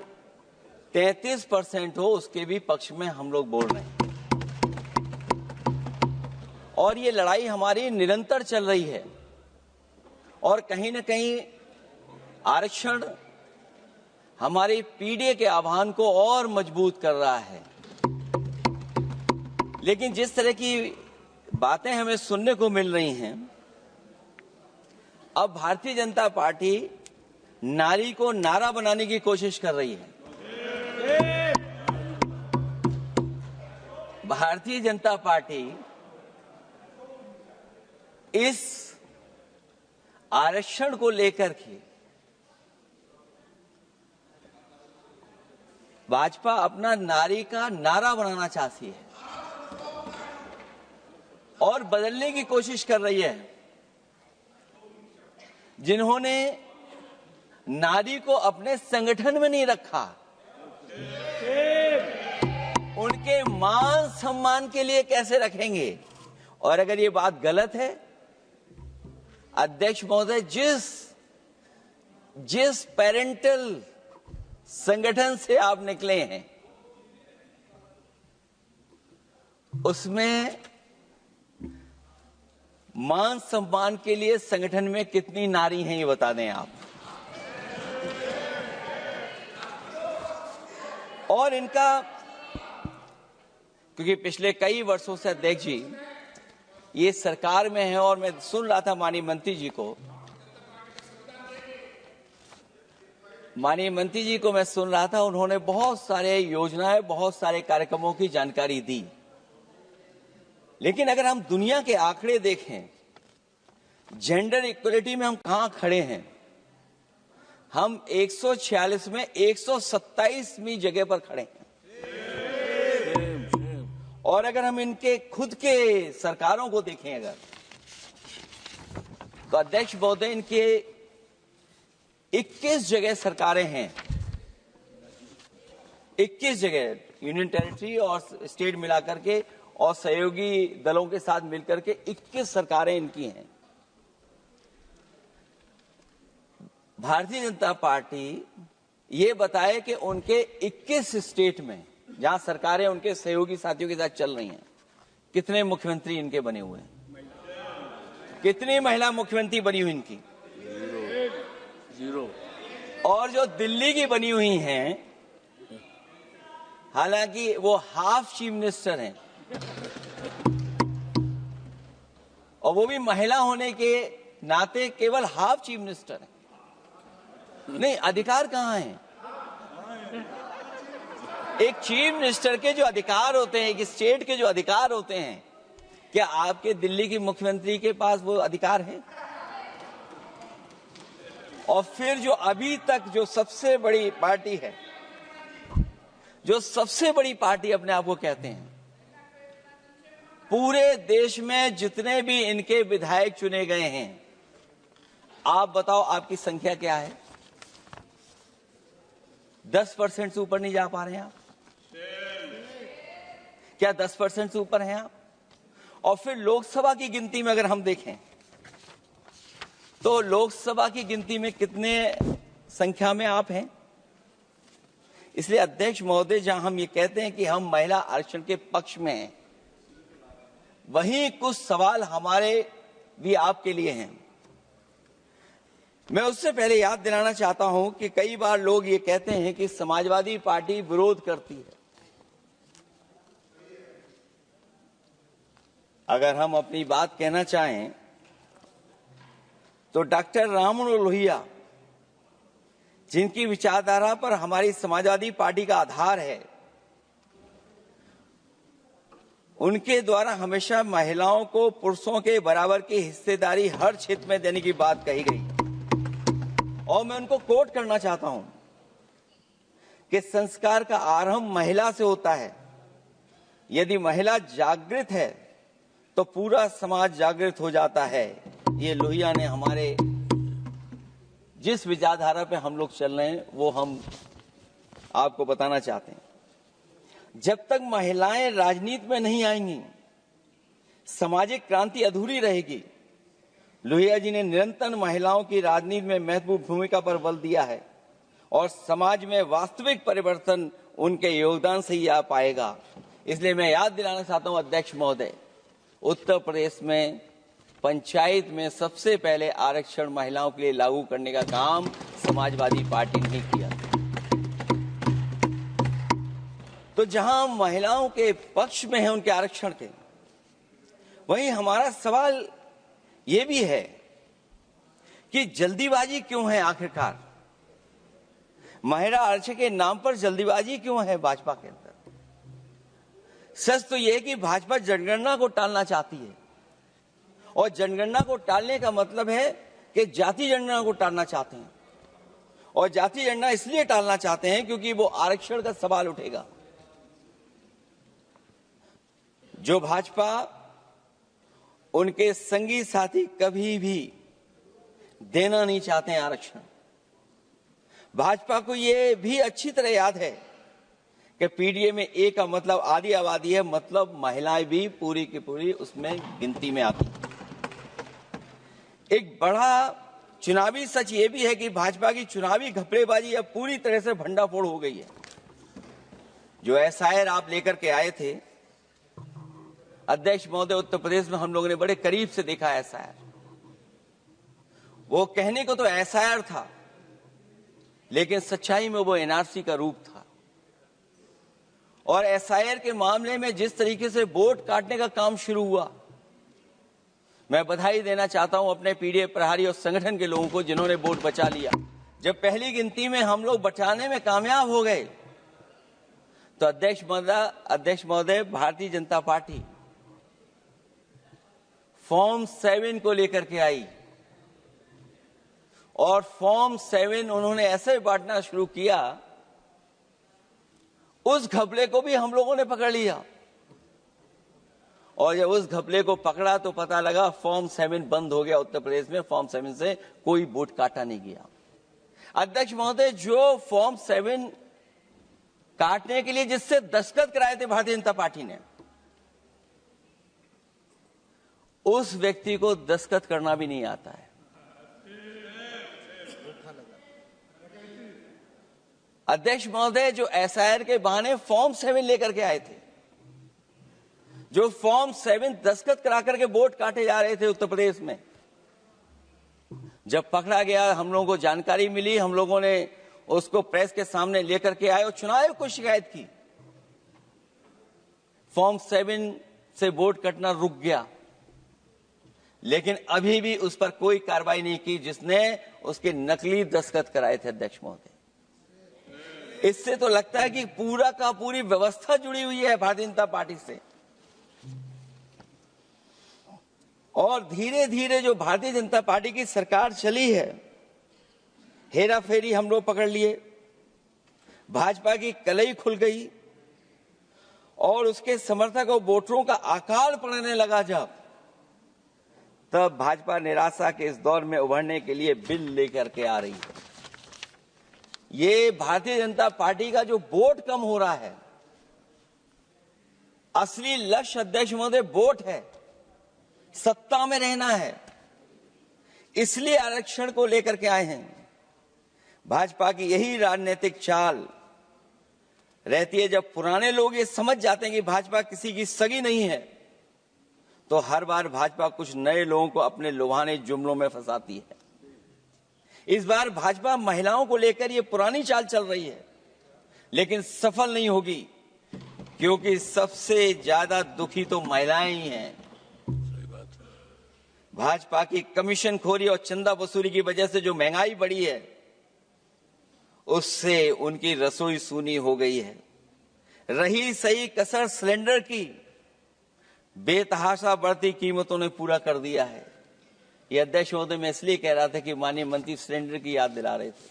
33% हो उसके भी पक्ष में हम लोग बोल रहे हैं। और ये लड़ाई हमारी निरंतर चल रही है और कहीं न कहीं आरक्षण हमारी पीढ़ी के आह्वान को और मजबूत कर रहा है। लेकिन जिस तरह की बातें हमें सुनने को मिल रही हैं, अब भारतीय जनता पार्टी नारी को नारा बनाने की कोशिश कर रही है। भारतीय जनता पार्टी इस आरक्षण को लेकर के भाजपा अपना नारी का नारा बनाना चाहती है और बदलने की कोशिश कर रही है। जिन्होंने नारी को अपने संगठन में नहीं रखा, उनके मान सम्मान के लिए कैसे रखेंगे? और अगर ये बात गलत है, अध्यक्ष महोदय, जिस पेरेंटल संगठन से आप निकले हैं उसमें मान सम्मान के लिए संगठन में कितनी नारी हैं ये बता दें आप। और इनका, क्योंकि पिछले कई वर्षों से अध्यक्ष जी ये सरकार में है, और मैं सुन रहा था माननीय मंत्री जी को मैं सुन रहा था, उन्होंने बहुत सारे योजनाएं, बहुत सारे कार्यक्रमों की जानकारी दी। लेकिन अगर हम दुनिया के आंकड़े देखें, जेंडर इक्वलिटी में हम कहां खड़े हैं, हम 146 में 127वीं जगह पर खड़े हैं। और अगर हम इनके खुद के सरकारों को देखें अगर, तो अध्यक्ष महोदय इनके 21 जगह सरकारें हैं, 21 जगह यूनियन टेरिटरी और स्टेट मिलाकर के और सहयोगी दलों के साथ मिलकर के 21 सरकारें इनकी हैं। भारतीय जनता पार्टी ये बताए कि उनके 21 स्टेट में जहां सरकारें उनके सहयोगी साथियों के साथ चल रही हैं, कितने मुख्यमंत्री इनके बने हुए हैं, कितनी महिला मुख्यमंत्री बनी हुई इनकी? जीरो। और जो दिल्ली की बनी हुई हैं, हालांकि वो हाफ चीफ मिनिस्टर हैं, और वो भी महिला होने के नाते केवल हाफ चीफ मिनिस्टर हैं। नहीं, अधिकार कहां है? एक चीफ मिनिस्टर के जो अधिकार होते हैं, एक स्टेट के जो अधिकार होते हैं, क्या आपके दिल्ली की मुख्यमंत्री के पास वो अधिकार है? और फिर जो अभी तक जो सबसे बड़ी पार्टी है, जो सबसे बड़ी पार्टी अपने आप को कहते हैं, पूरे देश में जितने भी इनके विधायक चुने गए हैं, आप बताओ आपकी संख्या क्या है? 10% से ऊपर नहीं जा पा रहे हैं आप? क्या 10% से ऊपर हैं आप? और फिर लोकसभा की गिनती में अगर हम देखें, तो लोकसभा की गिनती में कितने संख्या में आप हैं? इसलिए अध्यक्ष महोदय, जहां हम ये कहते हैं कि हम महिला आरक्षण के पक्ष में हैं, वहीं कुछ सवाल हमारे भी आपके लिए हैं। मैं उससे पहले याद दिलाना चाहता हूं कि कई बार लोग ये कहते हैं कि समाजवादी पार्टी विरोध करती है। अगर हम अपनी बात कहना चाहें तो डॉक्टर राममनोहर लोहिया, जिनकी विचारधारा पर हमारी समाजवादी पार्टी का आधार है, उनके द्वारा हमेशा महिलाओं को पुरुषों के बराबर की हिस्सेदारी हर क्षेत्र में देने की बात कही गई। और मैं उनको कोट करना चाहता हूं कि संस्कार का आरंभ महिला से होता है। यदि महिला जागृत है तो पूरा समाज जागृत हो जाता है। ये लोहिया ने हमारे जिस विचारधारा पे हम लोग चल रहे हैं वो हम आपको बताना चाहते हैं। जब तक महिलाएं राजनीति में नहीं आएंगी, सामाजिक क्रांति अधूरी रहेगी। लोहिया जी ने निरंतर महिलाओं की राजनीति में महत्वपूर्ण भूमिका पर बल दिया है और समाज में वास्तविक परिवर्तन उनके योगदान से ही आ पाएगा। इसलिए मैं याद दिलाना चाहता हूं अध्यक्ष महोदय, उत्तर प्रदेश में पंचायत में सबसे पहले आरक्षण महिलाओं के लिए लागू करने का काम समाजवादी पार्टी ने किया। तो जहां महिलाओं के पक्ष में है उनके आरक्षण के, वहीं हमारा सवाल ये भी है कि जल्दीबाजी क्यों है? आखिरकार महिला आरक्षण के नाम पर जल्दीबाजी क्यों है भाजपा के अंदर? सच तो यह है कि भाजपा जनगणना को टालना चाहती है, और जनगणना को टालने का मतलब है कि जाति जनगणना को टालना चाहते हैं। और जाति जनगणना इसलिए टालना चाहते हैं क्योंकि वो आरक्षण का सवाल उठेगा। जो भाजपा उनके संगी साथी कभी भी देना नहीं चाहते हैं आरक्षण। भाजपा को यह भी अच्छी तरह याद है कि पीडीए में ए का मतलब आधी आबादी है, मतलब महिलाएं भी पूरी की पूरी उसमें गिनती में आती। एक बड़ा चुनावी सच ये भी है कि भाजपा की चुनावी घपलेबाजी अब पूरी तरह से भंडाफोड़ हो गई है। जो एसआईआर आप लेकर के आए थे, अध्यक्ष महोदय, उत्तर प्रदेश में हम लोगों ने बड़े करीब से देखा एसआईआर। वो कहने को तो एसआईआर था, लेकिन सच्चाई में वो एनआरसी का रूप था। और एसआईआर के मामले में जिस तरीके से वोट काटने का काम शुरू हुआ, मैं बधाई देना चाहता हूं अपने पीडीए प्रहारी और संगठन के लोगों को जिन्होंने वोट बचा लिया। जब पहली गिनती में हम लोग बचाने में कामयाब हो गए, तो अध्यक्ष महोदय, भारतीय जनता पार्टी फॉर्म 7 को लेकर के आई और फॉर्म 7 उन्होंने ऐसे बांटना शुरू किया, उस घपले को भी हम लोगों ने पकड़ लिया। और जब उस घपले को पकड़ा तो पता लगा फॉर्म 7 बंद हो गया उत्तर प्रदेश में। फॉर्म 7 से कोई वोट काटा नहीं गया। अध्यक्ष महोदय, जो फॉर्म 7 काटने के लिए जिससे दस्तखत कराए थे भारतीय जनता पार्टी ने, उस व्यक्ति को दस्तखत करना भी नहीं आता है। अध्यक्ष महोदय, जो एसआईआर के बहाने फॉर्म 7 लेकर के आए थे, जो फॉर्म 7 दस्तखत करा करके वोट काटे जा रहे थे उत्तर प्रदेश में, जब पकड़ा गया, हम लोगों को जानकारी मिली, हम लोगों ने उसको प्रेस के सामने लेकर के आए और चुनाव आयोग को शिकायत की। फॉर्म 7 से वोट कटना रुक गया, लेकिन अभी भी उस पर कोई कार्रवाई नहीं की जिसने उसके नकली दस्तखत कराए थे। अध्यक्ष महोदय, इससे तो लगता है कि पूरा का पूरी व्यवस्था जुड़ी हुई है भारतीय जनता पार्टी से। और धीरे धीरे जो भारतीय जनता पार्टी की सरकार चली है, हेरा फेरी हम लोग पकड़ लिए, भाजपा की कलई खुल गई और उसके समर्थक और वोटरों का आकार पड़ने लगा। तब भाजपा निराशा के इस दौर में उभरने के लिए बिल लेकर के आ रही है। ये भारतीय जनता पार्टी का जो वोट कम हो रहा है, असली लक्ष्य अध्यक्ष महोदय वोट है, सत्ता में रहना है, इसलिए आरक्षण को लेकर के आए हैं। भाजपा की यही राजनीतिक चाल रहती है। जब पुराने लोग ये समझ जाते हैं कि भाजपा किसी की सगी नहीं है, तो हर बार भाजपा कुछ नए लोगों को अपने लुभाने जुमलों में फंसाती है। इस बार भाजपा महिलाओं को लेकर ये पुरानी चाल चल रही है, लेकिन सफल नहीं होगी, क्योंकि सबसे ज्यादा दुखी तो महिलाएं ही हैं। भाजपा की कमीशन खोरी और चंदा वसूली की वजह से जो महंगाई बढ़ी है, उससे उनकी रसोई सूनी हो गई है। रही सही कसर सिलेंडर की, बेतहाशा बढ़ती कीमतों ने पूरा कर दिया है। ये अध्यक्ष महोदय, मैं इसलिए कह रहा था कि माननीय मंत्री सिलेंडर की याद दिला रहे थे।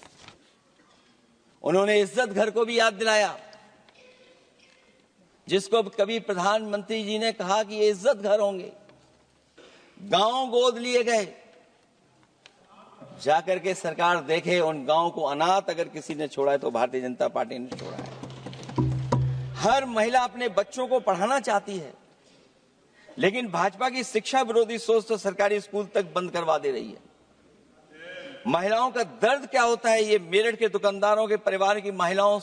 उन्होंने इज्जत घर को भी याद दिलाया, जिसको कभी प्रधानमंत्री जी ने कहा कि ये इज्जत घर होंगे। गांव गोद लिए गए, जाकर के सरकार देखे उन गांव को अनाथ अगर किसी ने छोड़ा है तो भारतीय जनता पार्टी ने छोड़ा है। हर महिला अपने बच्चों को पढ़ाना चाहती है, लेकिन भाजपा की शिक्षा विरोधी सोच तो सरकारी स्कूल तक बंद करवा दे रही है। महिलाओं का दर्द क्या होता है, ये मेरठ के दुकानदारों के परिवार की महिलाओं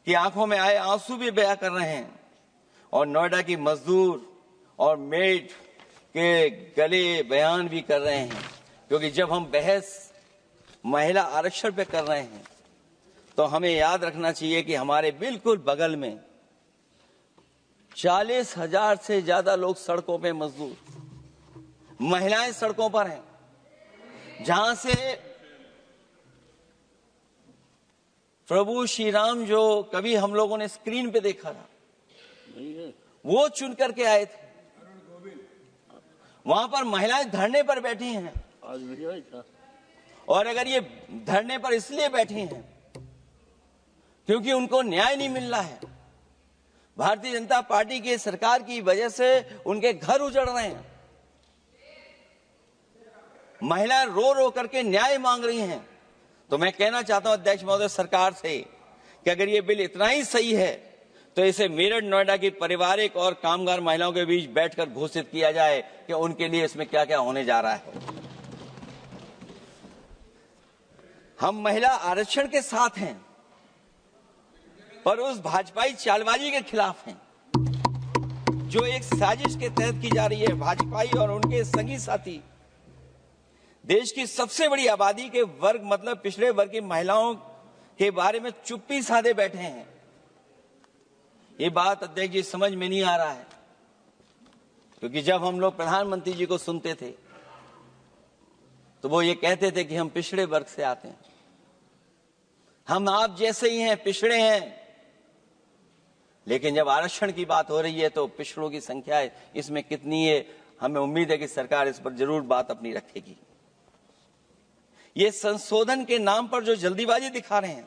की आंखों में आए आंसू भी बयां कर रहे हैं, और नोएडा की मजदूर और मेड के गले बयान भी कर रहे हैं। क्योंकि जब हम बहस महिला आरक्षण पे कर रहे हैं, तो हमें याद रखना चाहिए कि हमारे बिल्कुल बगल में 40,000 से ज्यादा लोग सड़कों पे मजदूर, महिलाएं सड़कों पर हैं, जहां से प्रभु श्री राम जो कभी हम लोगों ने स्क्रीन पे देखा था, वो चुन करके आए थे। वहां पर महिलाएं धरने पर बैठी हैं, और अगर ये धरने पर इसलिए बैठी हैं क्योंकि उनको न्याय नहीं मिल रहा है, भारतीय जनता पार्टी की सरकार की वजह से उनके घर उजड़ रहे हैं, महिलाएं रो रो करके न्याय मांग रही हैं, तो मैं कहना चाहता हूं अध्यक्ष महोदय सरकार से कि अगर ये बिल इतना ही सही है तो इसे मेरठ नोएडा की पारिवारिक और कामगार महिलाओं के बीच बैठकर घोषित किया जाए कि उनके लिए इसमें क्या क्या होने जा रहा है। हम महिला आरक्षण के साथ हैं, पर उस भाजपाई चालबाजी के खिलाफ हैं जो एक साजिश के तहत की जा रही है। भाजपाई और उनके संगी साथी देश की सबसे बड़ी आबादी के वर्ग मतलब पिछड़े वर्ग की महिलाओं के बारे में चुप्पी साधे बैठे हैं। ये बात अध्यक्ष जी समझ में नहीं आ रहा है, क्योंकि जब हम लोग प्रधानमंत्री जी को सुनते थे तो वो ये कहते थे कि हम पिछड़े वर्ग से आते हैं, हम आप जैसे ही हैं, पिछड़े हैं। लेकिन जब आरक्षण की बात हो रही है तो पिछड़ों की संख्या इसमें कितनी है, हमें उम्मीद है कि सरकार इस पर जरूर बात अपनी रखेगी। ये संशोधन के नाम पर जो जल्दीबाजी दिखा रहे हैं,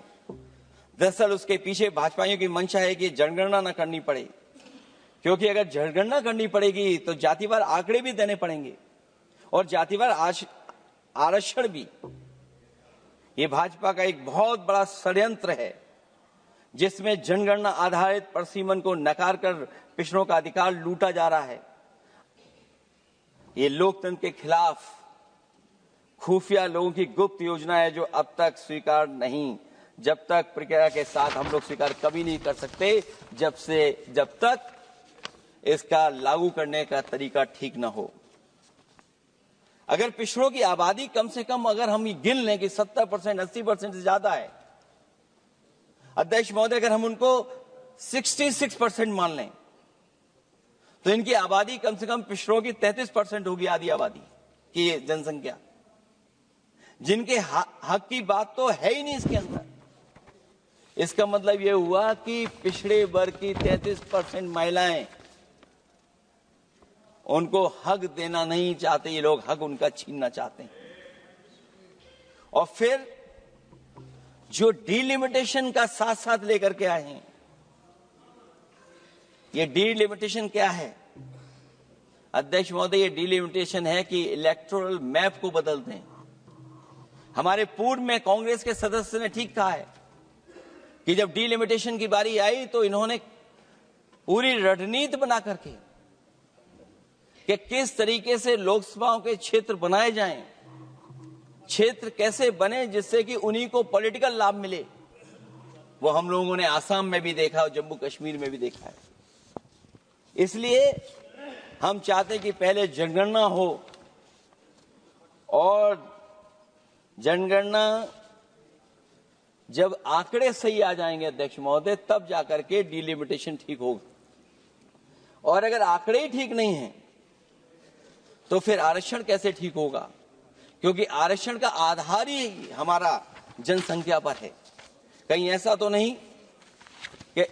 दरअसल उसके पीछे भाजपाइयों की मंशा है कि जनगणना न करनी पड़े, क्योंकि अगर जनगणना करनी पड़ेगी तो जातिवार आंकड़े भी देने पड़ेंगे और जातिवार आरक्षण भी। ये भाजपा का एक बहुत बड़ा षड्यंत्र है जिसमें जनगणना आधारित परसीमन को नकार कर पिछड़ों का अधिकार लूटा जा रहा है। ये लोकतंत्र के खिलाफ खुफिया लोगों की गुप्त योजना है जो अब तक स्वीकार नहीं, जब तक प्रक्रिया के साथ हम लोग स्वीकार कभी नहीं कर सकते जब तक इसका लागू करने का तरीका ठीक ना हो। अगर पिछड़ों की आबादी कम से कम अगर हम गिन लें कि 70%, 80% से ज्यादा है, अध्यक्ष महोदय, अगर हम उनको 66% मान लें तो इनकी आबादी कम से कम पिछड़ों की 33% होगी, आधी आबादी की जनसंख्या, जिनके हक की बात तो है ही नहीं इसके अंदर। इसका मतलब यह हुआ कि पिछड़े वर्ग की 33% महिलाएं, उनको हक देना नहीं चाहते ये लोग, हक उनका छीनना चाहते हैं। और फिर जो डिलिमिटेशन का साथ साथ लेकर के आए हैं, ये डिलिमिटेशन क्या है अध्यक्ष महोदय? ये डिलिमिटेशन है कि इलेक्टोरल मैप को बदल दें। हमारे पूर्व में कांग्रेस के सदस्य ने ठीक कहा है कि जब डिलिमिटेशन की बारी आई तो इन्होंने पूरी रणनीति बना करके कि किस तरीके से लोकसभाओं के क्षेत्र बनाए जाएं, क्षेत्र कैसे बने जिससे कि उन्हीं को पॉलिटिकल लाभ मिले। वो हम लोगों ने आसाम में भी देखा और जम्मू कश्मीर में भी देखा है। इसलिए हम चाहते हैं कि पहले जनगणना हो और जनगणना जब आंकड़े सही आ जाएंगे अध्यक्ष महोदय, तब जाकर के डिलिमिटेशन ठीक होगा। और अगर आंकड़े ही ठीक नहीं हैं तो फिर आरक्षण कैसे ठीक होगा? क्योंकि आरक्षण का आधार ही हमारा जनसंख्या पर है। कहीं ऐसा तो नहीं कि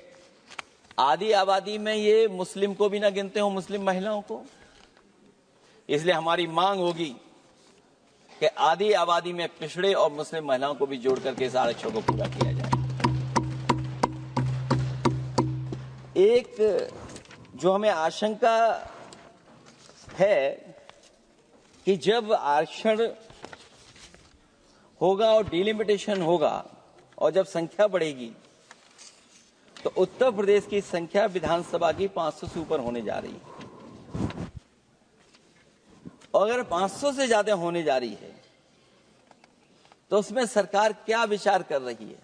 आधी आबादी में ये मुस्लिम को भी ना गिनते हो, मुस्लिम महिलाओं को। इसलिए हमारी मांग होगी कि आधी आबादी में पिछड़े और मुस्लिम महिलाओं को भी जोड़ करके इस आरक्षण को पूरा किया जाए। एक जो हमें आशंका है कि जब आरक्षण होगा और डिलिमिटेशन होगा और जब संख्या बढ़ेगी तो उत्तर प्रदेश की संख्या विधानसभा की 500 से ऊपर होने जा रही है। और अगर 500 से ज्यादा होने जा रही है तो उसमें सरकार क्या विचार कर रही है?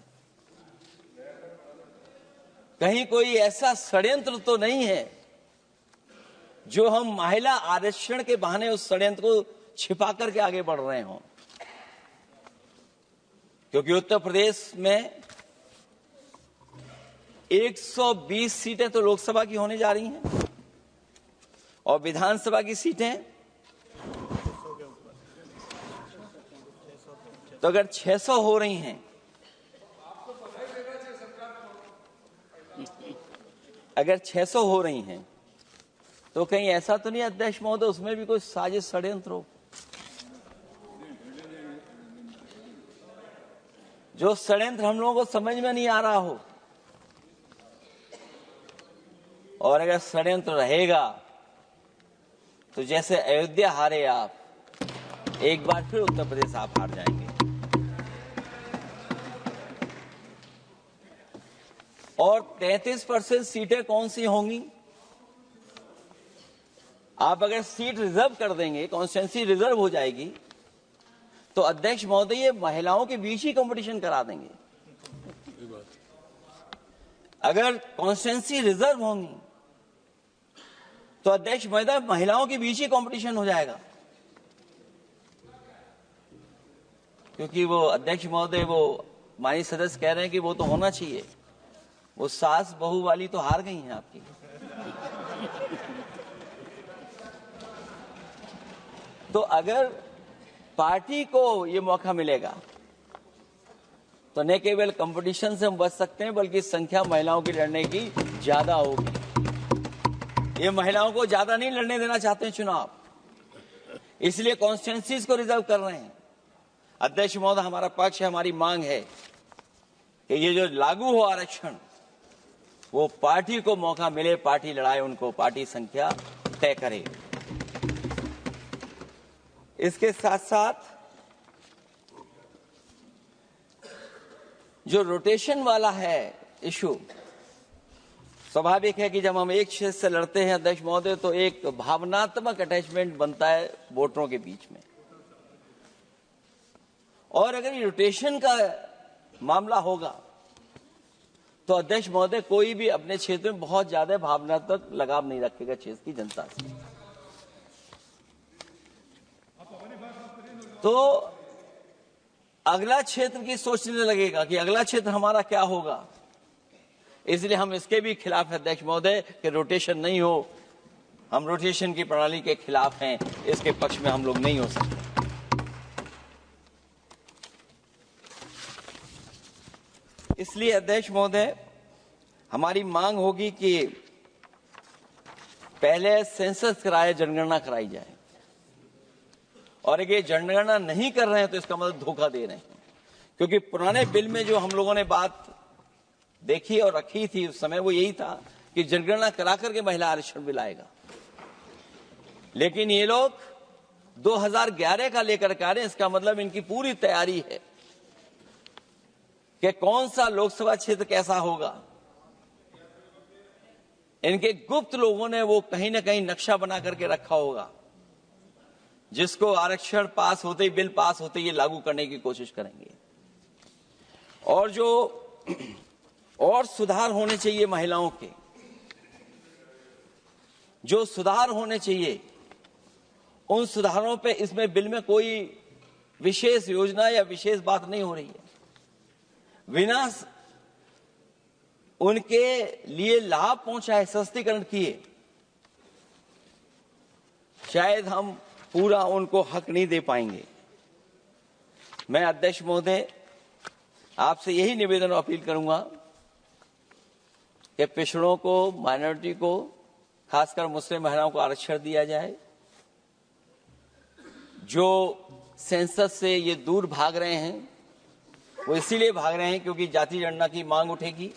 कहीं कोई ऐसा षड्यंत्र तो नहीं है जो हम महिला आरक्षण के बहाने उस षड्यंत्र को छिपा करके आगे बढ़ रहे हों? क्योंकि उत्तर प्रदेश में 120 सीटें तो लोकसभा की होने जा रही हैं और विधानसभा की सीटें तो अगर 600 हो रही हैं, अगर 600 हो रही हैं तो कहीं ऐसा तो नहीं अध्यक्ष महोदय उसमें भी कोई साजिश षड्यंत्र हो? जो षड्यंत्र हम लोगों को समझ में नहीं आ रहा हो। और अगर षड्यंत्र रहेगा तो जैसे अयोध्या हारे आप, एक बार फिर उत्तर प्रदेश आप हार जाएंगे। और 33% सीटें कौन सी होंगी? आप अगर सीट रिजर्व कर देंगे, कॉन्स्टिट्यूंसी रिजर्व हो जाएगी, तो अध्यक्ष महोदय ये महिलाओं के बीच ही कंपटीशन करा देंगे। अगर कॉन्स्टिट्यूंसी रिजर्व होंगी तो अध्यक्ष महोदय, महिलाओं के बीच ही कंपटीशन हो जाएगा, क्योंकि वो अध्यक्ष महोदय, वो माननीय सदस्य कह रहे हैं कि वो तो होना चाहिए। वो सास बहू वाली तो हार गई हैं आपकी। तो अगर पार्टी को ये मौका मिलेगा तो न केवल कंपटीशन से हम बच सकते हैं, बल्कि संख्या महिलाओं की लड़ने की ज्यादा होगी। ये महिलाओं को ज्यादा नहीं लड़ने देना चाहते हैं चुनाव, इसलिए कॉन्स्टिट्यूंसीज को रिजर्व कर रहे हैं। अध्यक्ष महोदय, हमारा पक्ष है, हमारी मांग है कि ये जो लागू हो आरक्षण, वो पार्टी को मौका मिले, पार्टी लड़ाए उनको, पार्टी संख्या तय करे। इसके साथ साथ जो रोटेशन वाला है इशू, स्वाभाविक है कि जब हम एक क्षेत्र से लड़ते हैं अध्यक्ष महोदय, तो एक भावनात्मक अटैचमेंट बनता है वोटरों के बीच में। और अगर ये रोटेशन का मामला होगा तो अध्यक्ष महोदय, कोई भी अपने क्षेत्र में बहुत ज्यादा भावनात्मक लगाव नहीं रखेगा क्षेत्र की जनता से। तो अगला क्षेत्र की सोचने लगेगा कि अगला क्षेत्र हमारा क्या होगा। इसलिए हम इसके भी खिलाफ हैं अध्यक्ष महोदय कि रोटेशन नहीं हो। हम रोटेशन की प्रणाली के खिलाफ हैं, इसके पक्ष में हम लोग नहीं हो सकते। इसलिए अध्यक्ष महोदय, हमारी मांग होगी कि पहले सेंसस कराए, जनगणना कराई जाए। और अगर जनगणना नहीं कर रहे हैं तो इसका मतलब धोखा दे रहे हैं, क्योंकि पुराने बिल में जो हम लोगों ने बात देखी और रखी थी उस समय, वो यही था कि जनगणना करा करके महिला आरक्षण बिल आएगा। लेकिन ये लोग 2011 का लेकर के आ रहे हैं। इसका मतलब इनकी पूरी तैयारी है कि कौन सा लोकसभा क्षेत्र कैसा होगा। इनके गुप्त लोगों ने वो कहीं ना कहीं नक्शा बना करके रखा होगा, जिसको आरक्षण पास होते ही, बिल पास होते ही ये लागू करने की कोशिश करेंगे। और जो और सुधार होने चाहिए महिलाओं के, जो सुधार होने चाहिए, उन सुधारों पे इसमें बिल में कोई विशेष योजना या विशेष बात नहीं हो रही है। बिना उनके लिए लाभ पहुंचाए, सशक्तिकरण किए, शायद हम पूरा उनको हक नहीं दे पाएंगे। मैं अध्यक्ष महोदय आपसे यही निवेदन और अपील करूंगा कि पिछड़ों को, माइनॉरिटी को, खासकर मुस्लिम महिलाओं को आरक्षण दिया जाए। जो सेंसस से ये दूर भाग रहे हैं, वो इसीलिए भाग रहे हैं क्योंकि जाति जनगणना की मांग उठेगी,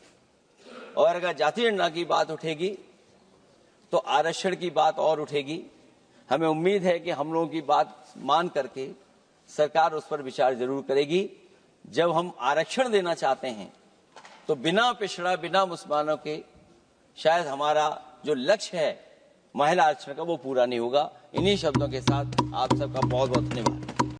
और अगर जाति जनगणना की बात उठेगी तो आरक्षण की बात और उठेगी। हमें उम्मीद है कि हम लोगों की बात मान करके सरकार उस पर विचार जरूर करेगी। जब हम आरक्षण देना चाहते हैं तो बिना पिछड़ा, बिना मुसलमानों के शायद हमारा जो लक्ष्य है महिला आरक्षण का, वो पूरा नहीं होगा। इन्हीं शब्दों के साथ आप सबका बहुत बहुत धन्यवाद।